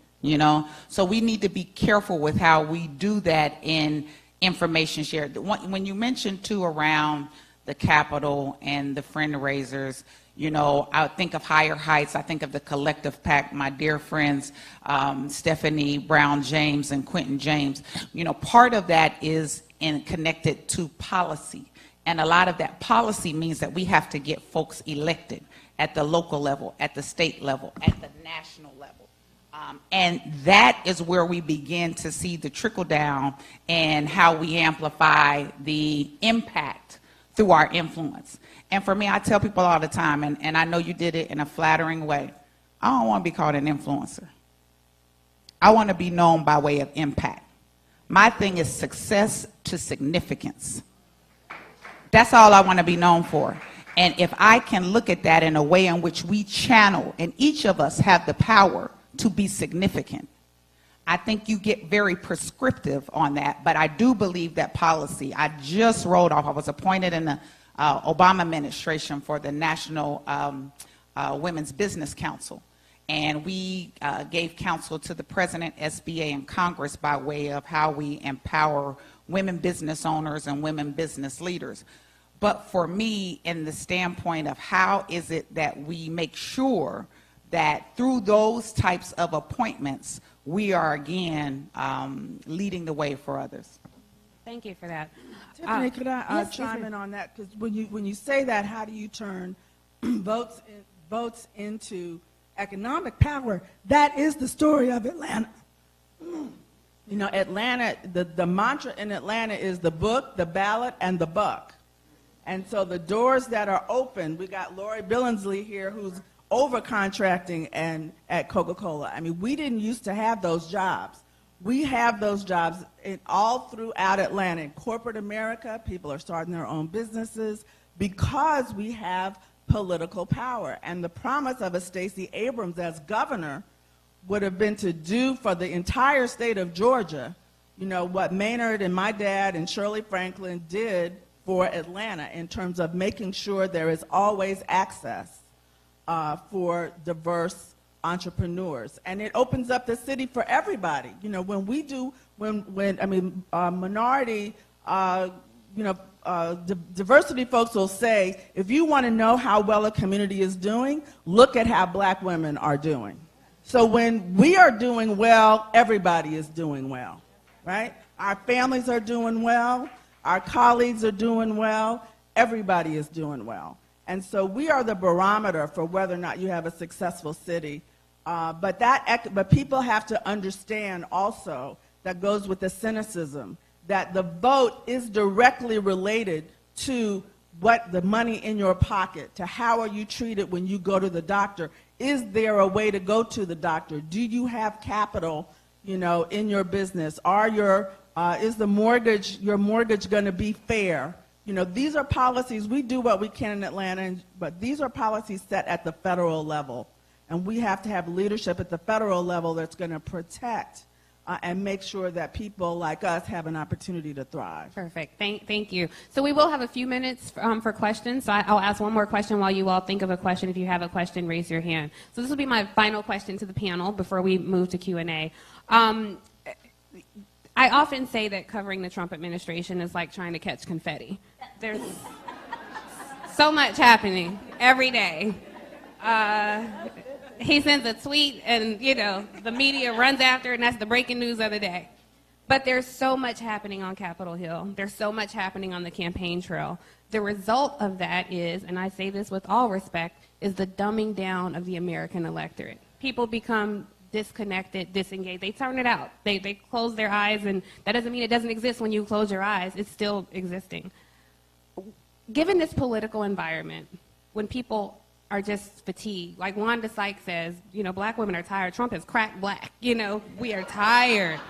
So we need to be careful with how we do that in information share. When you mentioned too around the Capitol and the fundraisers, I think of Higher Heights. I think of the Collective PAC, my dear friends, Stephanie Brown James and Quentin James. Part of that is connected to policy. And a lot of that policy means that we have to get folks elected at the local level, at the state level, at the national level. And that is where we begin to see the trickle down and how we amplify the impact through our influence. And for me, I tell people all the time, and I know you did it in a flattering way, I don't want to be called an influencer. I want to be known by way of impact. My thing is success to significance. That's all I want to be known for. And if I can look at that in a way in which we channel, and each of us have the power to be significant, I think you get very prescriptive on that. But I do believe that policy, I just rolled off, I was appointed in the Obama administration for the National Women's Business Council. And we gave counsel to the President, SBA, and Congress by way of how we empower women business owners and women business leaders. But for me, in the standpoint of how is it that we make sure that through those types of appointments, we are again leading the way for others. Thank you for that. Tiffany, could I yes, chime yes, in on that? Because when you say that, how do you turn votes into economic power? That is the story of Atlanta. Atlanta, the mantra in Atlanta is the book, the ballot, and the buck. And so the doors that are open, we got Lori Billingsley here who's over-contracting at Coca-Cola. I mean, we didn't used to have those jobs. We have those jobs all throughout Atlanta. In corporate America, people are starting their own businesses because we have political power. And the promise of a Stacey Abrams as governor would have been to do for the entire state of Georgia, what Maynard and my dad and Shirley Franklin did for Atlanta in terms of making sure there is always access for diverse entrepreneurs, and it opens up the city for everybody. You know, when we do, minority, diversity folks will say, if you want to know how well a community is doing, look at how black women are doing. So when we are doing well, everybody is doing well, right? Our families are doing well, our colleagues are doing well, everybody is doing well. And so we are the barometer for whether or not you have a successful city. But people have to understand also, that goes with the cynicism, that the vote is directly related to what the money in your pocket, to how are you treated when you go to the doctor. Is there a way to go to the doctor? Do you have capital, you know, in your business? Is your mortgage going to be fair? You know, these are policies. We do what we can in Atlanta, but these are policies set at the federal level. And we have to have leadership at the federal level that's going to protect and make sure that people like us have an opportunity to thrive. Perfect. Thank you. So we will have a few minutes for questions. So I'll ask one more question while you all think of a question. If you have a question, raise your hand. So this will be my final question to the panel before we move to Q&A. I often say that covering the Trump administration is like trying to catch confetti. There's so much happening every day. He sends a tweet and, you know, the media runs after it, and that's the breaking news of the day. But there's so much happening on Capitol Hill. There's so much happening on the campaign trail. The result of that is, and I say this with all respect, is the dumbing down of the American electorate. People become disconnected, disengaged. They turn it out. They close their eyes, and that doesn't mean it doesn't exist when you close your eyes. It's still existing. Given this political environment, when people are just fatigued, like Wanda Sykes says, you know, black women are tired. Trump has cracked black. You know, we are tired.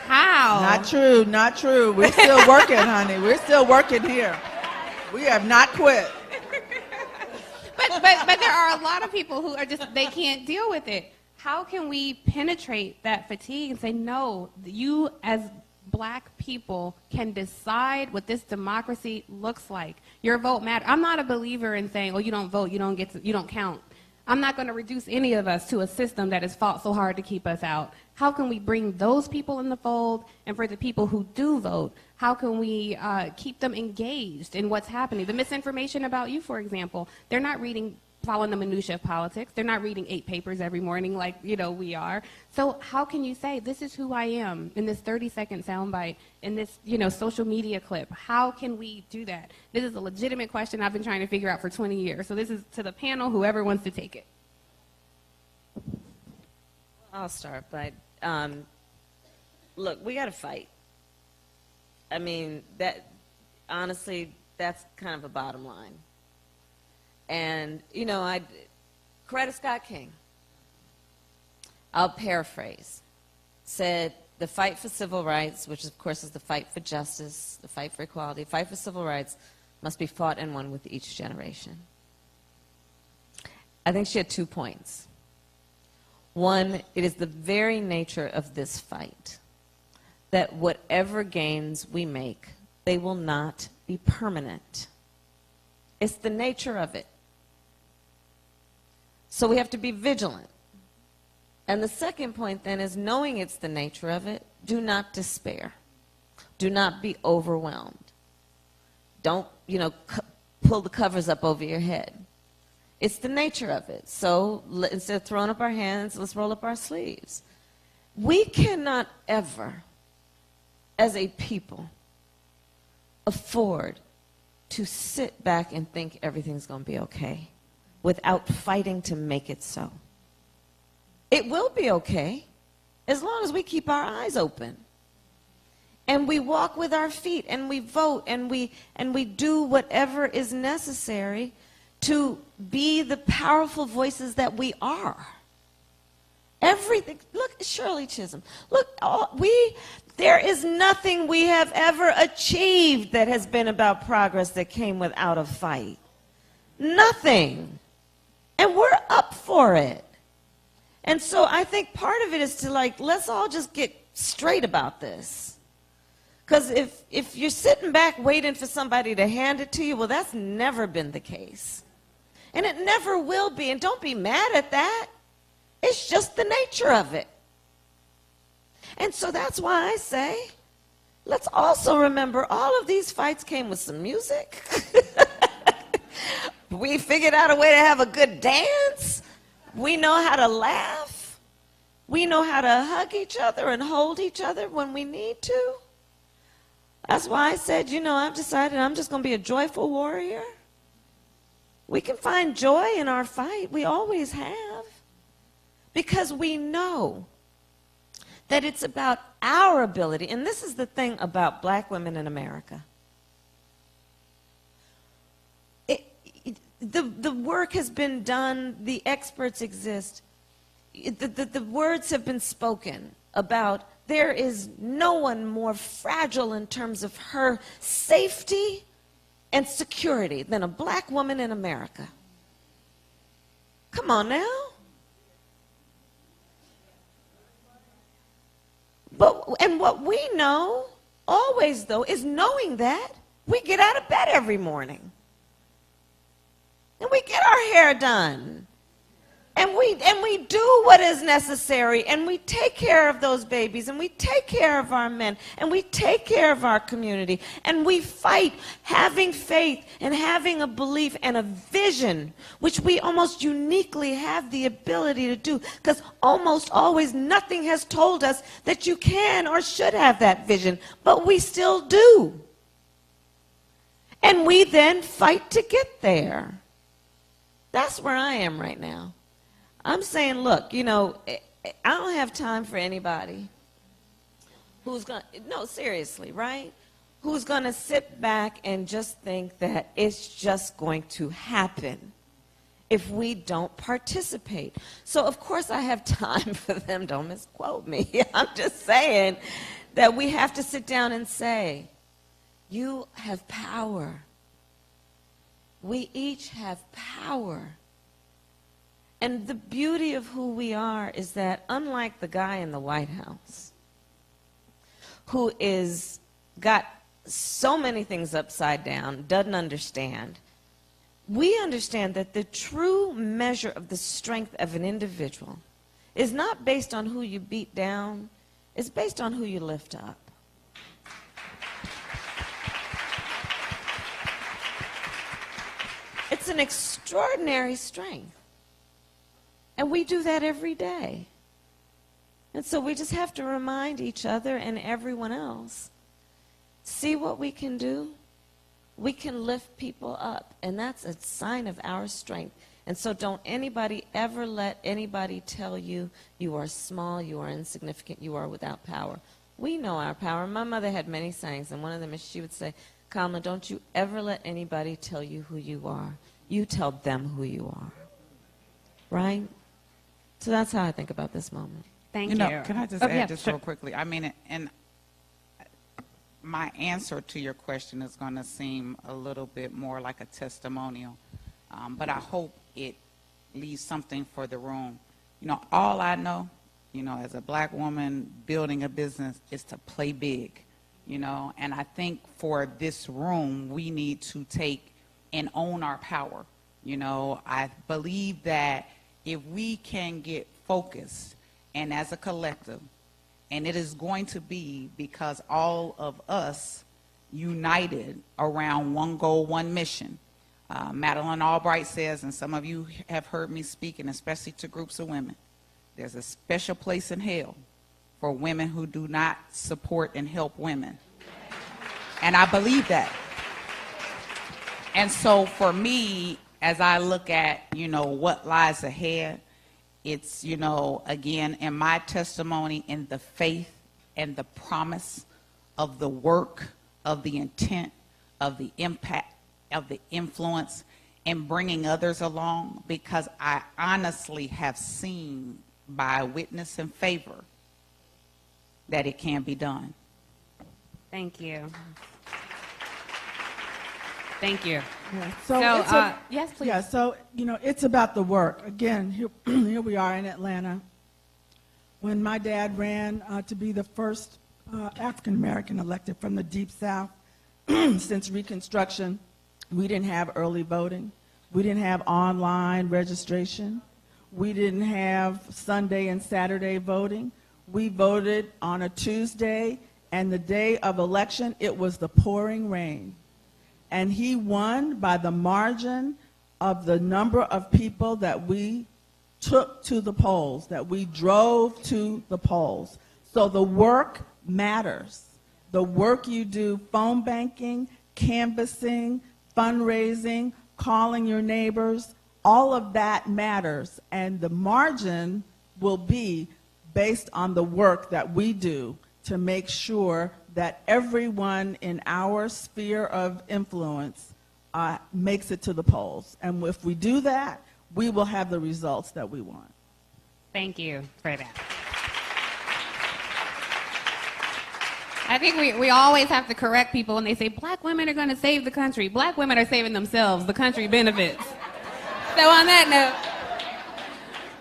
How? Not true, not true. We're still working, honey. We're still working here. We have not quit. But there are a lot of people who are just, they can't deal with it. How can we penetrate that fatigue and say, no, you as black people can decide what this democracy looks like. Your vote matters. I'm not a believer in saying, oh, you don't vote, you don't count. I'm not going to reduce any of us to a system that has fought so hard to keep us out. How can we bring those people in the fold? And for the people who do vote, how can we keep them engaged in what's happening? The misinformation about you, for example, they're not following the minutiae of politics. They're not reading 8 papers every morning like, you know, we are. So how can you say, this is who I am in this 30-second soundbite, in this, you know, social media clip? How can we do that? This is a legitimate question I've been trying to figure out for 20 years. So this is to the panel, whoever wants to take it. I'll start, but look, we got to fight. I mean, honestly, that's kind of a bottom line. And, you know, Coretta Scott King, I'll paraphrase, said the fight for civil rights, which of course is the fight for justice, the fight for equality, the fight for civil rights, must be fought and won with each generation. I think she had 2 points. One, it is the very nature of this fight that whatever gains we make, they will not be permanent. It's the nature of it. So we have to be vigilant. And the second point then is, knowing it's the nature of it, do not despair. Do not be overwhelmed. Don't, you know, pull the covers up over your head. It's the nature of it. So instead of throwing up our hands, let's roll up our sleeves. We cannot ever, as a people, afford to sit back and think everything's going to be okay without fighting to make it so. It will be okay as long as we keep our eyes open and we walk with our feet and we vote and we do whatever is necessary to be the powerful voices that we are. Everything. Look, Shirley Chisholm. Look, there is nothing we have ever achieved that has been about progress that came without a fight. Nothing. And we're up for it. And so I think part of it is to, like, let's all just get straight about this. Because if you're sitting back waiting for somebody to hand it to you, well, that's never been the case. And it never will be. And don't be mad at that. It's just the nature of it. And so that's why I say, let's also remember all of these fights came with some music. We figured out a way to have a good dance. We know how to laugh. We know how to hug each other and hold each other when we need to. That's why I said, I've decided I'm just going to be a joyful warrior. We can find joy in our fight. We always have. Because we know that it's about our ability. And this is the thing about black women in America. The work has been done. The experts exist. The words have been spoken about there is no one more fragile in terms of her safety and security than a black woman in America. Come on now. And what we know always, though, is knowing that we get out of bed every morning. And we get our hair done. And we do what is necessary, and we take care of those babies, and we take care of our men, and we take care of our community, and we fight having faith and having a belief and a vision, which we almost uniquely have the ability to do, because almost always nothing has told us that you can or should have that vision, but we still do. And we then fight to get there. That's where I am right now. I'm saying, look, I don't have time for anybody who's going to, no, seriously, right? Who's going to sit back and just think that it's just going to happen if we don't participate. So, of course, I have time for them. Don't misquote me. I'm just saying that we have to sit down and say, you have power. We each have power. And the beauty of who we are is that unlike the guy in the White House who is got so many things upside down, doesn't understand, we understand that the true measure of the strength of an individual is not based on who you beat down, it's based on who you lift up. It's an extraordinary strength. And we do that every day. And so we just have to remind each other and everyone else, see what we can do. We can lift people up, and that's a sign of our strength. And so don't anybody ever let anybody tell you you are small, you are insignificant, you are without power. We know our power. My mother had many sayings, and one of them is she would say, Kamala, don't you ever let anybody tell you who you are. You tell them who you are. Right? So that's how I think about this moment. Thank you. Can I just add just real quickly? I mean, and my answer to your question is going to seem a little bit more like a testimonial, but I hope it leaves something for the room. All I know, as a black woman building a business is to play big, and I think for this room, we need to take and own our power. I believe that if we can get focused and as a collective, and it is going to be because all of us united around one goal, one mission. Madeleine Albright says, and some of you have heard me speak, and especially to groups of women, there's a special place in hell for women who do not support and help women. And I believe that. And so for me, as I look at, what lies ahead, it's, again, in my testimony, in the faith and the promise of the work, of the intent, of the impact, of the influence, and bringing others along, because I honestly have seen by witness and favor that it can be done. Thank you. Thank you. Yeah, Yes, please. Yeah, so, it's about the work. Again, here we are in Atlanta. When my dad ran to be the first African-American elected from the Deep South since Reconstruction, we didn't have early voting. We didn't have online registration. We didn't have Sunday and Saturday voting. We voted on a Tuesday, and the day of election, it was the pouring rain. And he won by the margin of the number of people that we took to the polls, that we drove to the polls. So the work matters. The work you do, phone banking, canvassing, fundraising, calling your neighbors, all of that matters. And the margin will be based on the work that we do to make sure that everyone in our sphere of influence makes it to the polls. And if we do that, we will have the results that we want. Thank you for that. I think we always have to correct people when they say black women are going to save the country. Black women are saving themselves. The country benefits. So on that note,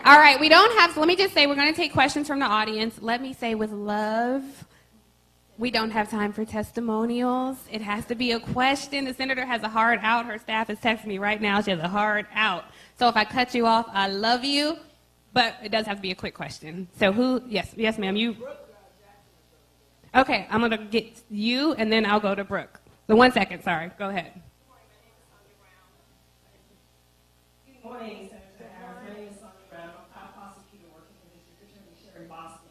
all right, we don't have, so let me just say we're going to take questions from the audience. Let me say with love, we don't have time for testimonials. It has to be a question. The senator has a hard out. Her staff is texting me right now. She has a hard out. So if I cut you off, I love you, but it does have to be a quick question. So who, yes, ma'am, you. Okay, I'm going to get you, and then I'll go to Brooke. So 1 second, sorry. Go ahead. Good morning, Senator Harris. My name is Sonia Brown. I'm a prosecutor working for District Attorney Sherry Boston.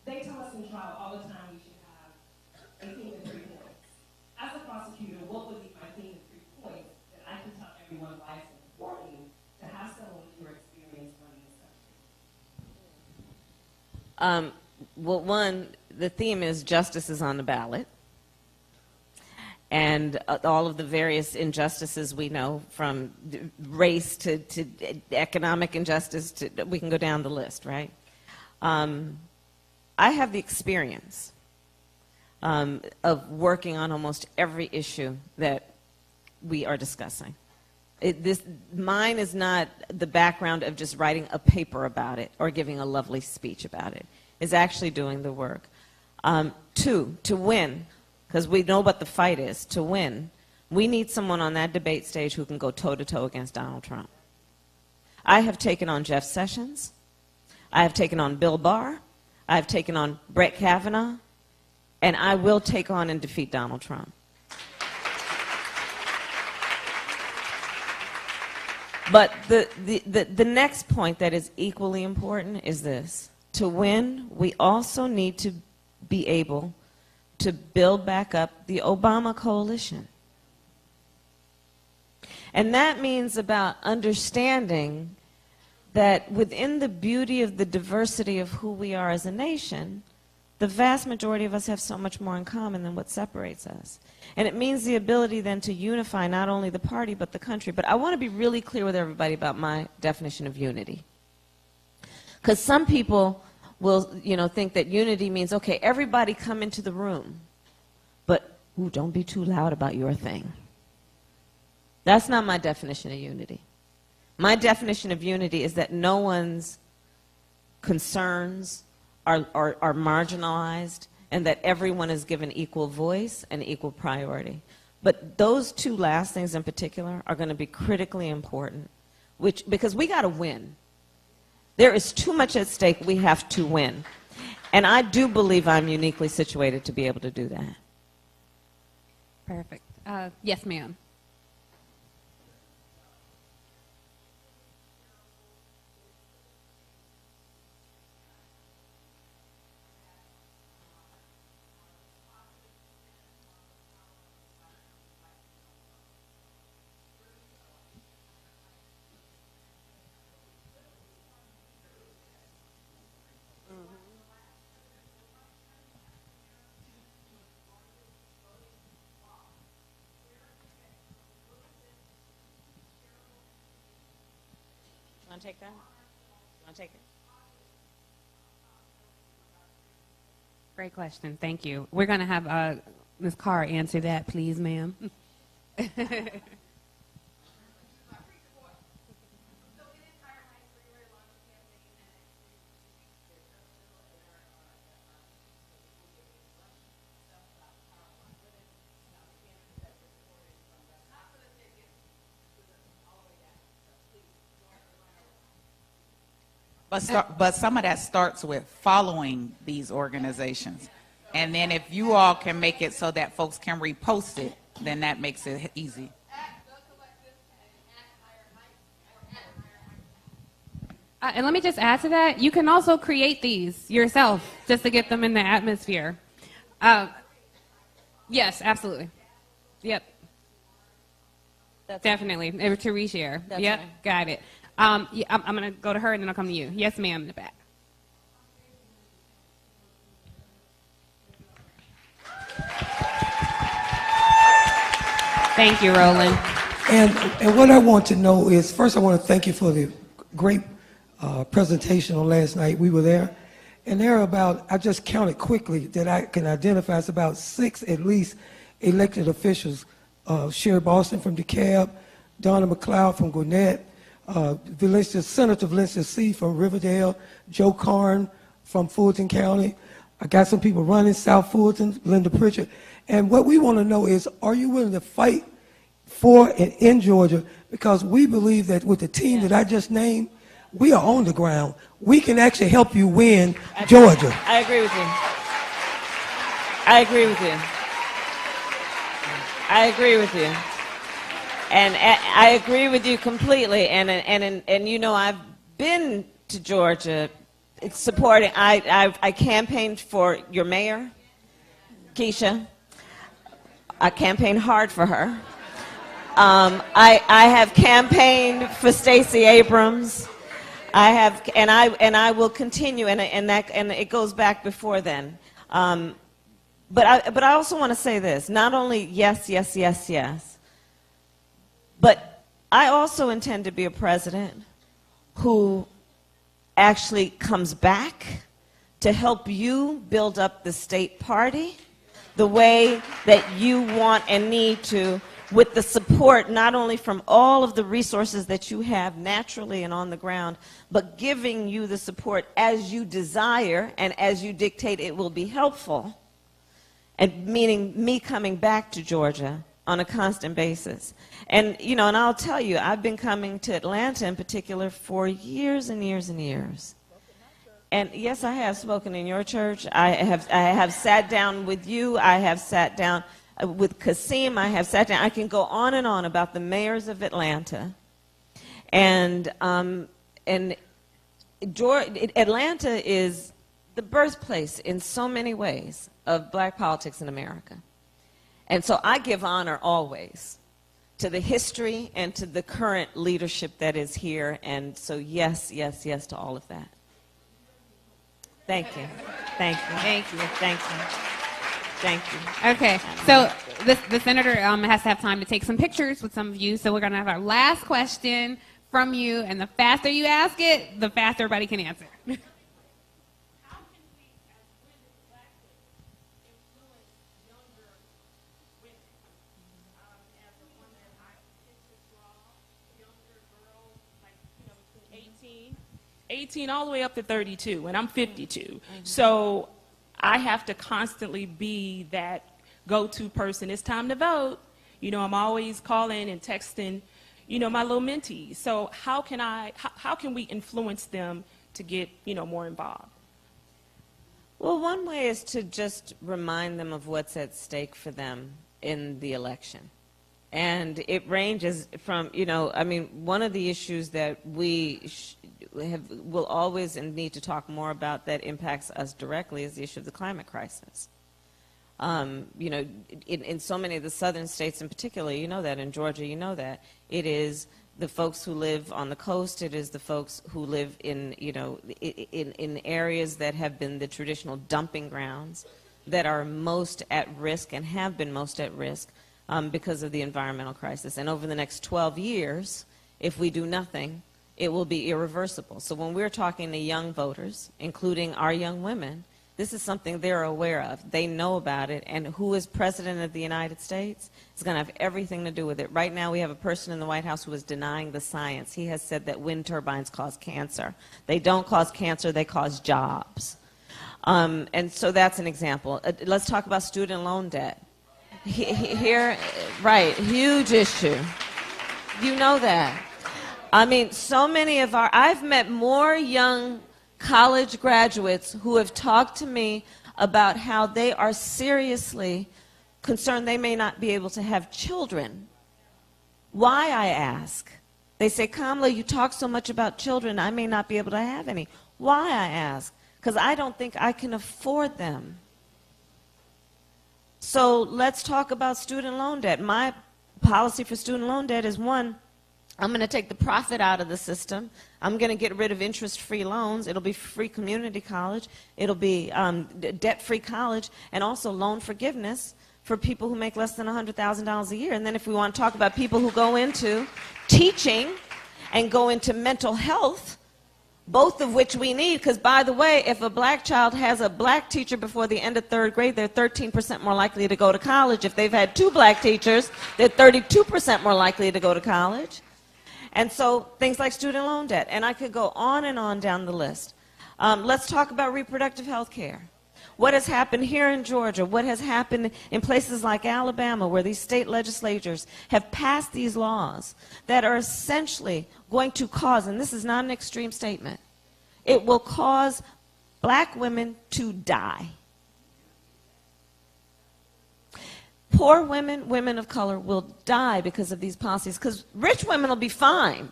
They tell us in trial all the time we should have a theme of 3 points. As a prosecutor, what would be my theme of 3 points that I can tell everyone why it's important to have someone with your experience running this country? Well, one, the theme is justice is on the ballot. And all of the various injustices we know, from race to economic injustice, we can go down the list, right? I have the experience of working on almost every issue that we are discussing. Mine is not the background of just writing a paper about it or giving a lovely speech about it. It's actually doing the work. 2, to win, because we know what the fight is, to win, we need someone on that debate stage who can go toe-to-toe against Donald Trump. I have taken on Jeff Sessions. I have taken on Bill Barr. I have taken on Brett Kavanaugh. And I will take on and defeat Donald Trump. But the next point that is equally important is this. To win, we also need to be able to build back up the Obama coalition. And that means about understanding that within the beauty of the diversity of who we are as a nation, the vast majority of us have so much more in common than what separates us. And it means the ability then to unify not only the party but the country. But I want to be really clear with everybody about my definition of unity. Because some people will, think that unity means, okay, everybody come into the room, but don't be too loud about your thing. That's not my definition of unity. My definition of unity is that no one's concerns are marginalized, and that everyone is given equal voice and equal priority. But those 2 last things in particular are going to be critically important, because we got to win. There is too much at stake. We have to win. And I do believe I'm uniquely situated to be able to do that. Perfect. Yes, ma'am. Want to take that? Want to take it? Great question. Thank you. We're going to have Ms. Carr answer that, please, ma'am. But some of that starts with following these organizations. And then if you all can make it so that folks can repost it, then that makes it easy. And let me just add to that, you can also create these yourself just to get them in the atmosphere. Yes, absolutely. Yep. Definitely. To reshare. That's Yep, right. got it. Yeah, I'm going to go to her and then I'll come to you. Yes, ma'am, in the back. Thank you, Roland. And what I want to know is, first I want to thank you for the great presentation on last night. We were there. And there are about, I just counted quickly that I can identify, it's about 6 at least elected officials. Sherry Boston from DeKalb, Donna McLeod from Gwinnett, Senator Valencia C. from Riverdale, Joe Karn from Fulton County. I got some people running South Fulton, Linda Pritchard. And what we want to know is, are you willing to fight for and in Georgia? Because we believe that with the team that I just named, we are on the ground. We can actually help you win Georgia. I agree with you. I agree with you. I agree with you. And I agree with you completely. And you know, I've been to Georgia supporting, I campaigned for your mayor, Keisha. I campaigned hard for her. I have campaigned for Stacey Abrams. I have, and I will continue, and it goes back before then. But I also want to say this: not only yes, yes, yes, yes, but I also intend to be a president who actually comes back to help you build up the state party the way that you want and need to, with the support not only from all of the resources that you have naturally and on the ground, but giving you the support as you desire and as you dictate it will be helpful, and meaning me coming back to Georgia on a constant basis. And, you know, and I'll tell you, I've been coming to Atlanta in particular for years and years and years. And yes, I have spoken in your church. I have sat down with you. I have sat down with Kasim. I have sat down. I can go on and on about the mayors of Atlanta. And Atlanta is the birthplace in so many ways of black politics in America. And so I give honor always to the history and to the current leadership that is here. And so yes, yes, yes to all of that. Thank you. Thank you. Thank you. Thank you. Thank you. Okay, so the senator has to have time to take some pictures with some of you, so we're going to have our last question from you, and the faster you ask it, the faster everybody can answer. How can we, as women, black women, influence younger women? As a woman, I picture strong, younger girls, like, you know, between 18 all the way up to 32, and I'm 52. So I have to constantly be that go-to person. It's time to vote. You know, I'm always calling and texting, you know, my little mentees. So how can we influence them to get, you know, more involved? Well, one way is to just remind them of what's at stake for them in the election. And it ranges from, you know, I mean, one of the issues that we will always and need to talk more about that impacts us directly is the issue of the climate crisis. You know, in so many of the southern states in particular, you know that, in Georgia, you know that, it is the folks who live on the coast, it is the folks who live in, you know, in areas that have been the traditional dumping grounds that are most at risk and have been most at risk because of the environmental crisis. And over the next 12 years, if we do nothing, it will be irreversible. So when we're talking to young voters, including our young women, this is something they're aware of. They know about it. And who is president of the United States is going to have everything to do with it. Right now we have a person in the White House who is denying the science. He has said that wind turbines cause cancer. They don't cause cancer, they cause jobs. And so that's an example. Let's talk about student loan debt. Here, right, huge issue. You know that. I mean, so many of I've met more young college graduates who have talked to me about how they are seriously concerned they may not be able to have children. Why, I ask? They say, Kamala, you talk so much about children, I may not be able to have any. Why, I ask? Because I don't think I can afford them. So let's talk about student loan debt. My policy for student loan debt is, one, I'm going to take the profit out of the system. I'm going to get rid of interest-free loans. It'll be free community college. It'll be debt-free college, and also loan forgiveness for people who make less than $100,000 a year. And then if we want to talk about people who go into teaching and go into mental health, both of which we need, because by the way, if a black child has a black teacher before the end of third grade, they're 13% more likely to go to college. If they've had 2 black teachers, they're 32% more likely to go to college. And so things like student loan debt, and I could go on and on down the list. Let's talk about reproductive health care. What has happened here in Georgia, what has happened in places like Alabama, where these state legislatures have passed these laws that are essentially going to cause, and this is not an extreme statement, it will cause black women to die. Poor women, women of color will die because of these policies, because rich women will be fine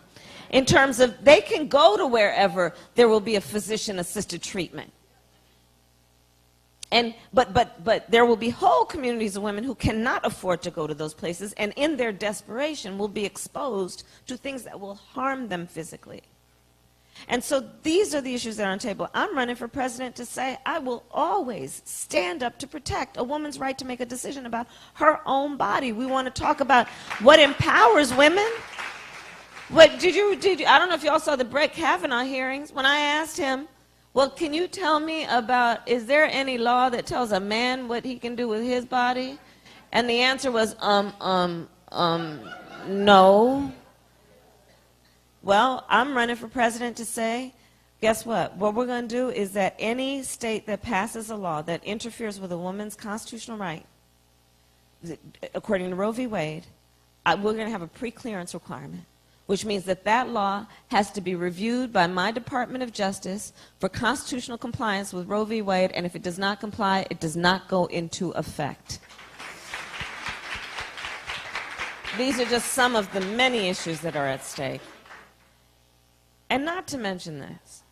in terms of they can go to wherever there will be a physician-assisted treatment. But there will be whole communities of women who cannot afford to go to those places, and in their desperation will be exposed to things that will harm them physically. And so these are the issues that are on the table. I'm running for president to say I will always stand up to protect a woman's right to make a decision about her own body. We want to talk about what empowers women. What did you I don't know if y'all saw the Brett Kavanaugh hearings when I asked him, well, can you tell me about, is there any law that tells a man what he can do with his body? And the answer was, no. Well, I'm running for president to say, guess what? What we're going to do is that any state that passes a law that interferes with a woman's constitutional right, according to Roe v. Wade, we're going to have a pre-clearance requirement, which means that that law has to be reviewed by my Department of Justice for constitutional compliance with Roe v. Wade, and if it does not comply, it does not go into effect. These are just some of the many issues that are at stake. And not to mention this,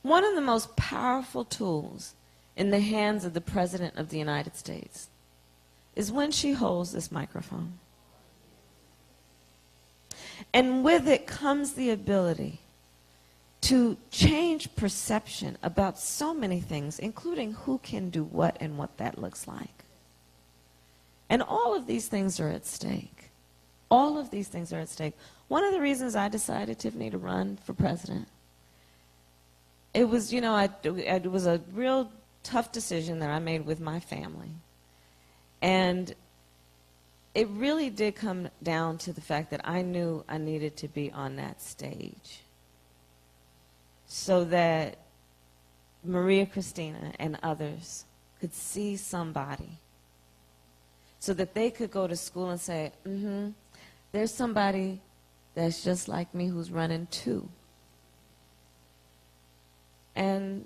one of the most powerful tools in the hands of the President of the United States is when she holds this microphone. And with it comes the ability to change perception about so many things, including who can do what and what that looks like. And all of these things are at stake. All of these things are at stake. One of the reasons I decided, Tiffany, to run for president, it was, it was a real tough decision that I made with my family. And it really did come down to the fact that I knew I needed to be on that stage so that Maria Christina and others could see somebody, so that they could go to school and say, there's somebody that's just like me who's running too. And,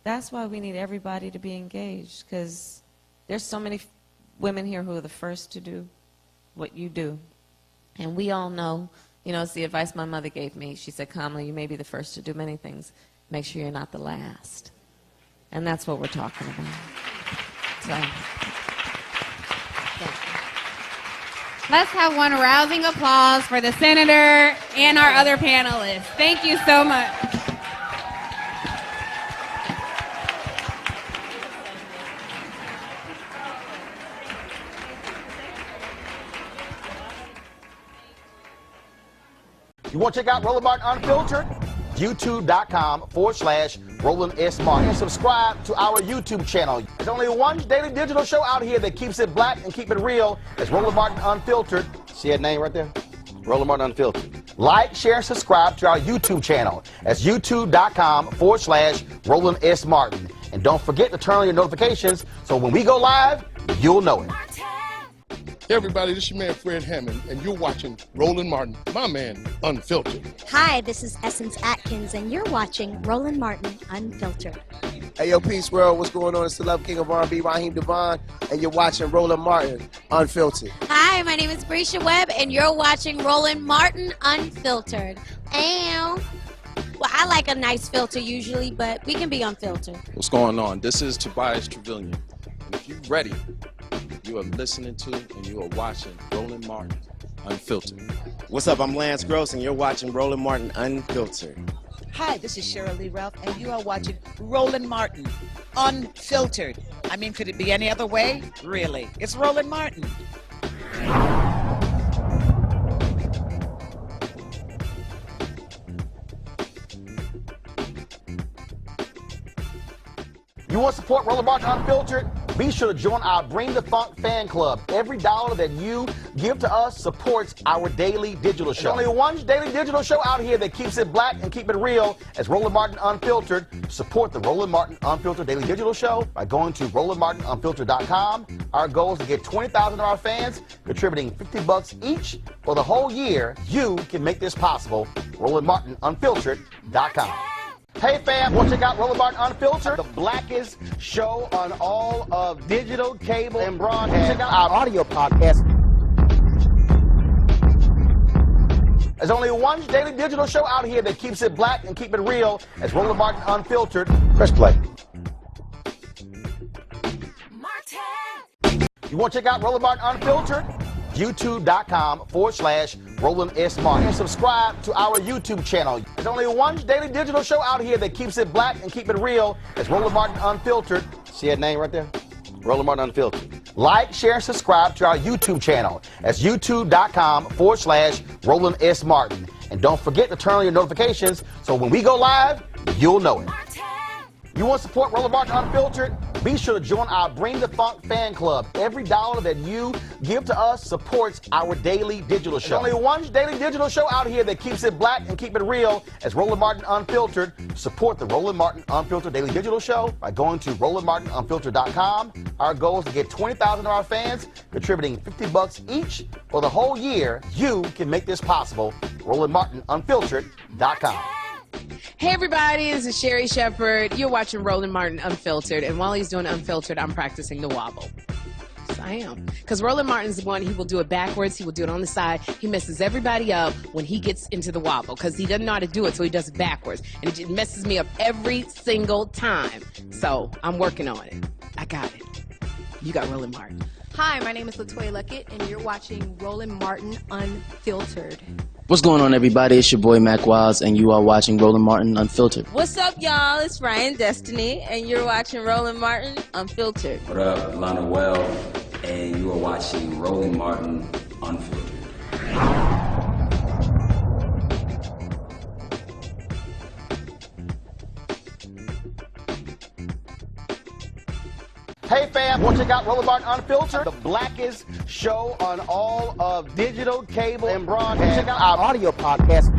that's why we need everybody to be engaged, because there's so many women here who are the first to do what you do. And we all know, it's the advice my mother gave me. She said, Kamala, you may be the first to do many things. Make sure you're not the last. And that's what we're talking about. So, Let's have one rousing applause for the senator and our other panelists. Thank you so much. You want to check out Roland Martin Unfiltered? YouTube.com/Roland S. Martin. And subscribe to our YouTube channel. There's only one daily digital show out here that keeps it black and keep it real. It's Roland Martin Unfiltered. See that name right there? Roland Martin Unfiltered. Like, share, and subscribe to our YouTube channel. That's YouTube.com/Roland S. Martin. And don't forget to turn on your notifications so when we go live, you'll know it. Hey everybody, this is your man Fred Hammond, and you're watching Roland Martin, my man, Unfiltered. Hi, this is Essence Atkins, and you're watching Roland Martin Unfiltered. Hey, yo, Peace World, what's going on? It's the Love King of R&B, Raheem Devon, and you're watching Roland Martin Unfiltered. Hi, my name is Brescia Webb, and you're watching Roland Martin Unfiltered. Well, I like a nice filter usually, but we can be unfiltered. What's going on? This is Tobias Trevelyan. And if you're ready, you are listening to and you are watching Roland Martin Unfiltered. What's up? I'm Lance Gross, and you're watching Roland Martin Unfiltered. Hi, this is Cheryl Lee Ralph, and you are watching Roland Martin Unfiltered. I mean, could it be any other way? Really? It's Roland Martin. You want to support Roland Martin Unfiltered? Be sure to join our Bring the Funk fan club. Every dollar that you give to us supports our daily digital show. There's only one daily digital show out here that keeps it black and keep it real. As Roland Martin Unfiltered. Support the Roland Martin Unfiltered daily digital show by going to RolandMartinUnfiltered.com. Our goal is to get 20,000 of our fans contributing $50 each for the whole year. You can make this possible. RolandMartinUnfiltered.com. Hey fam, want to check out Roland Martin Unfiltered, the blackest show on all of digital, cable, and broadcast. Check out our audio podcast. There's only one daily digital show out here that keeps it black and keep it real. As Roland Martin Unfiltered. Press play. You want to check out Roland Martin Unfiltered? YouTube.com/Roland S. Martin. And subscribe to our YouTube channel. There's only one daily digital show out here that keeps it black and keep it real. It's Roland Martin Unfiltered. See that name right there? Roland Martin Unfiltered. Like, share, and subscribe to our YouTube channel. That's YouTube.com/Roland S. Martin. And don't forget to turn on your notifications so when we go live, you'll know it. You want to support Roland Martin Unfiltered? Be sure to join our Bring the Funk fan club. Every dollar that you give to us supports our daily digital show. There's only one daily digital show out here that keeps it black and keep it real. As Roland Martin Unfiltered. Support the Roland Martin Unfiltered daily digital show by going to RolandMartinUnfiltered.com. Our goal is to get 20,000 of our fans contributing $50 each for the whole year. You can make this possible. RolandMartinUnfiltered.com. Hey everybody, this is Sherry Shepherd. You're watching Roland Martin Unfiltered, and while he's doing Unfiltered, I'm practicing the wobble. Yes, I am. Because Roland Martin's the one, he will do it backwards, he will do it on the side. He messes everybody up when he gets into the wobble, because he doesn't know how to do it, so he does it backwards. And it just messes me up every single time. So, I'm working on it. I got it. You got Roland Martin. Hi, my name is LaToya Luckett, and you're watching Roland Martin Unfiltered. What's going on, everybody? It's your boy Mac Wiles, and you are watching Roland Martin Unfiltered. What's up, y'all? It's Ryan Destiny, and you're watching Roland Martin Unfiltered. What up, Lana Well, and you are watching Roland Martin Unfiltered. Hey fam, want to check out Roland Martin Unfiltered? The blackest show on all of digital, cable, and broadcast. Check out our audio podcast.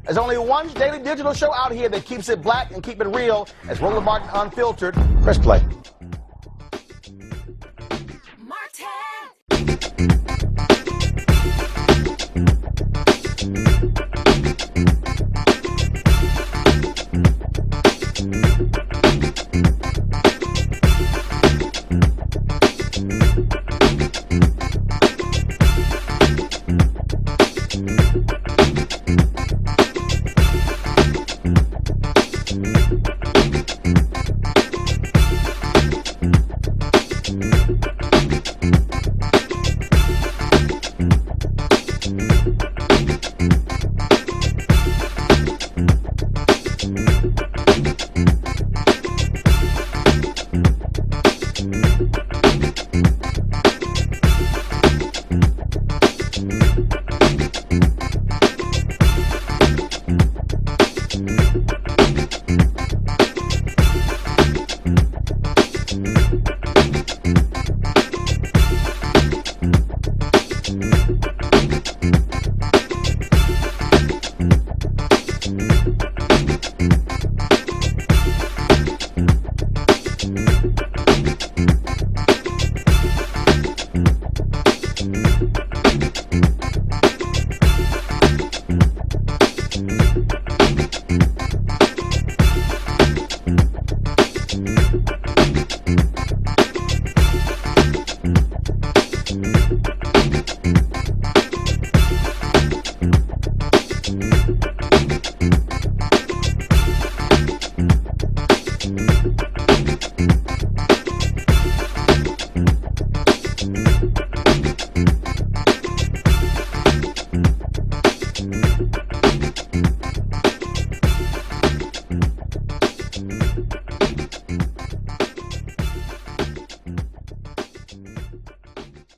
There's only one daily digital show out here that keeps it black and keep it real. As Roland Martin Unfiltered. Press play.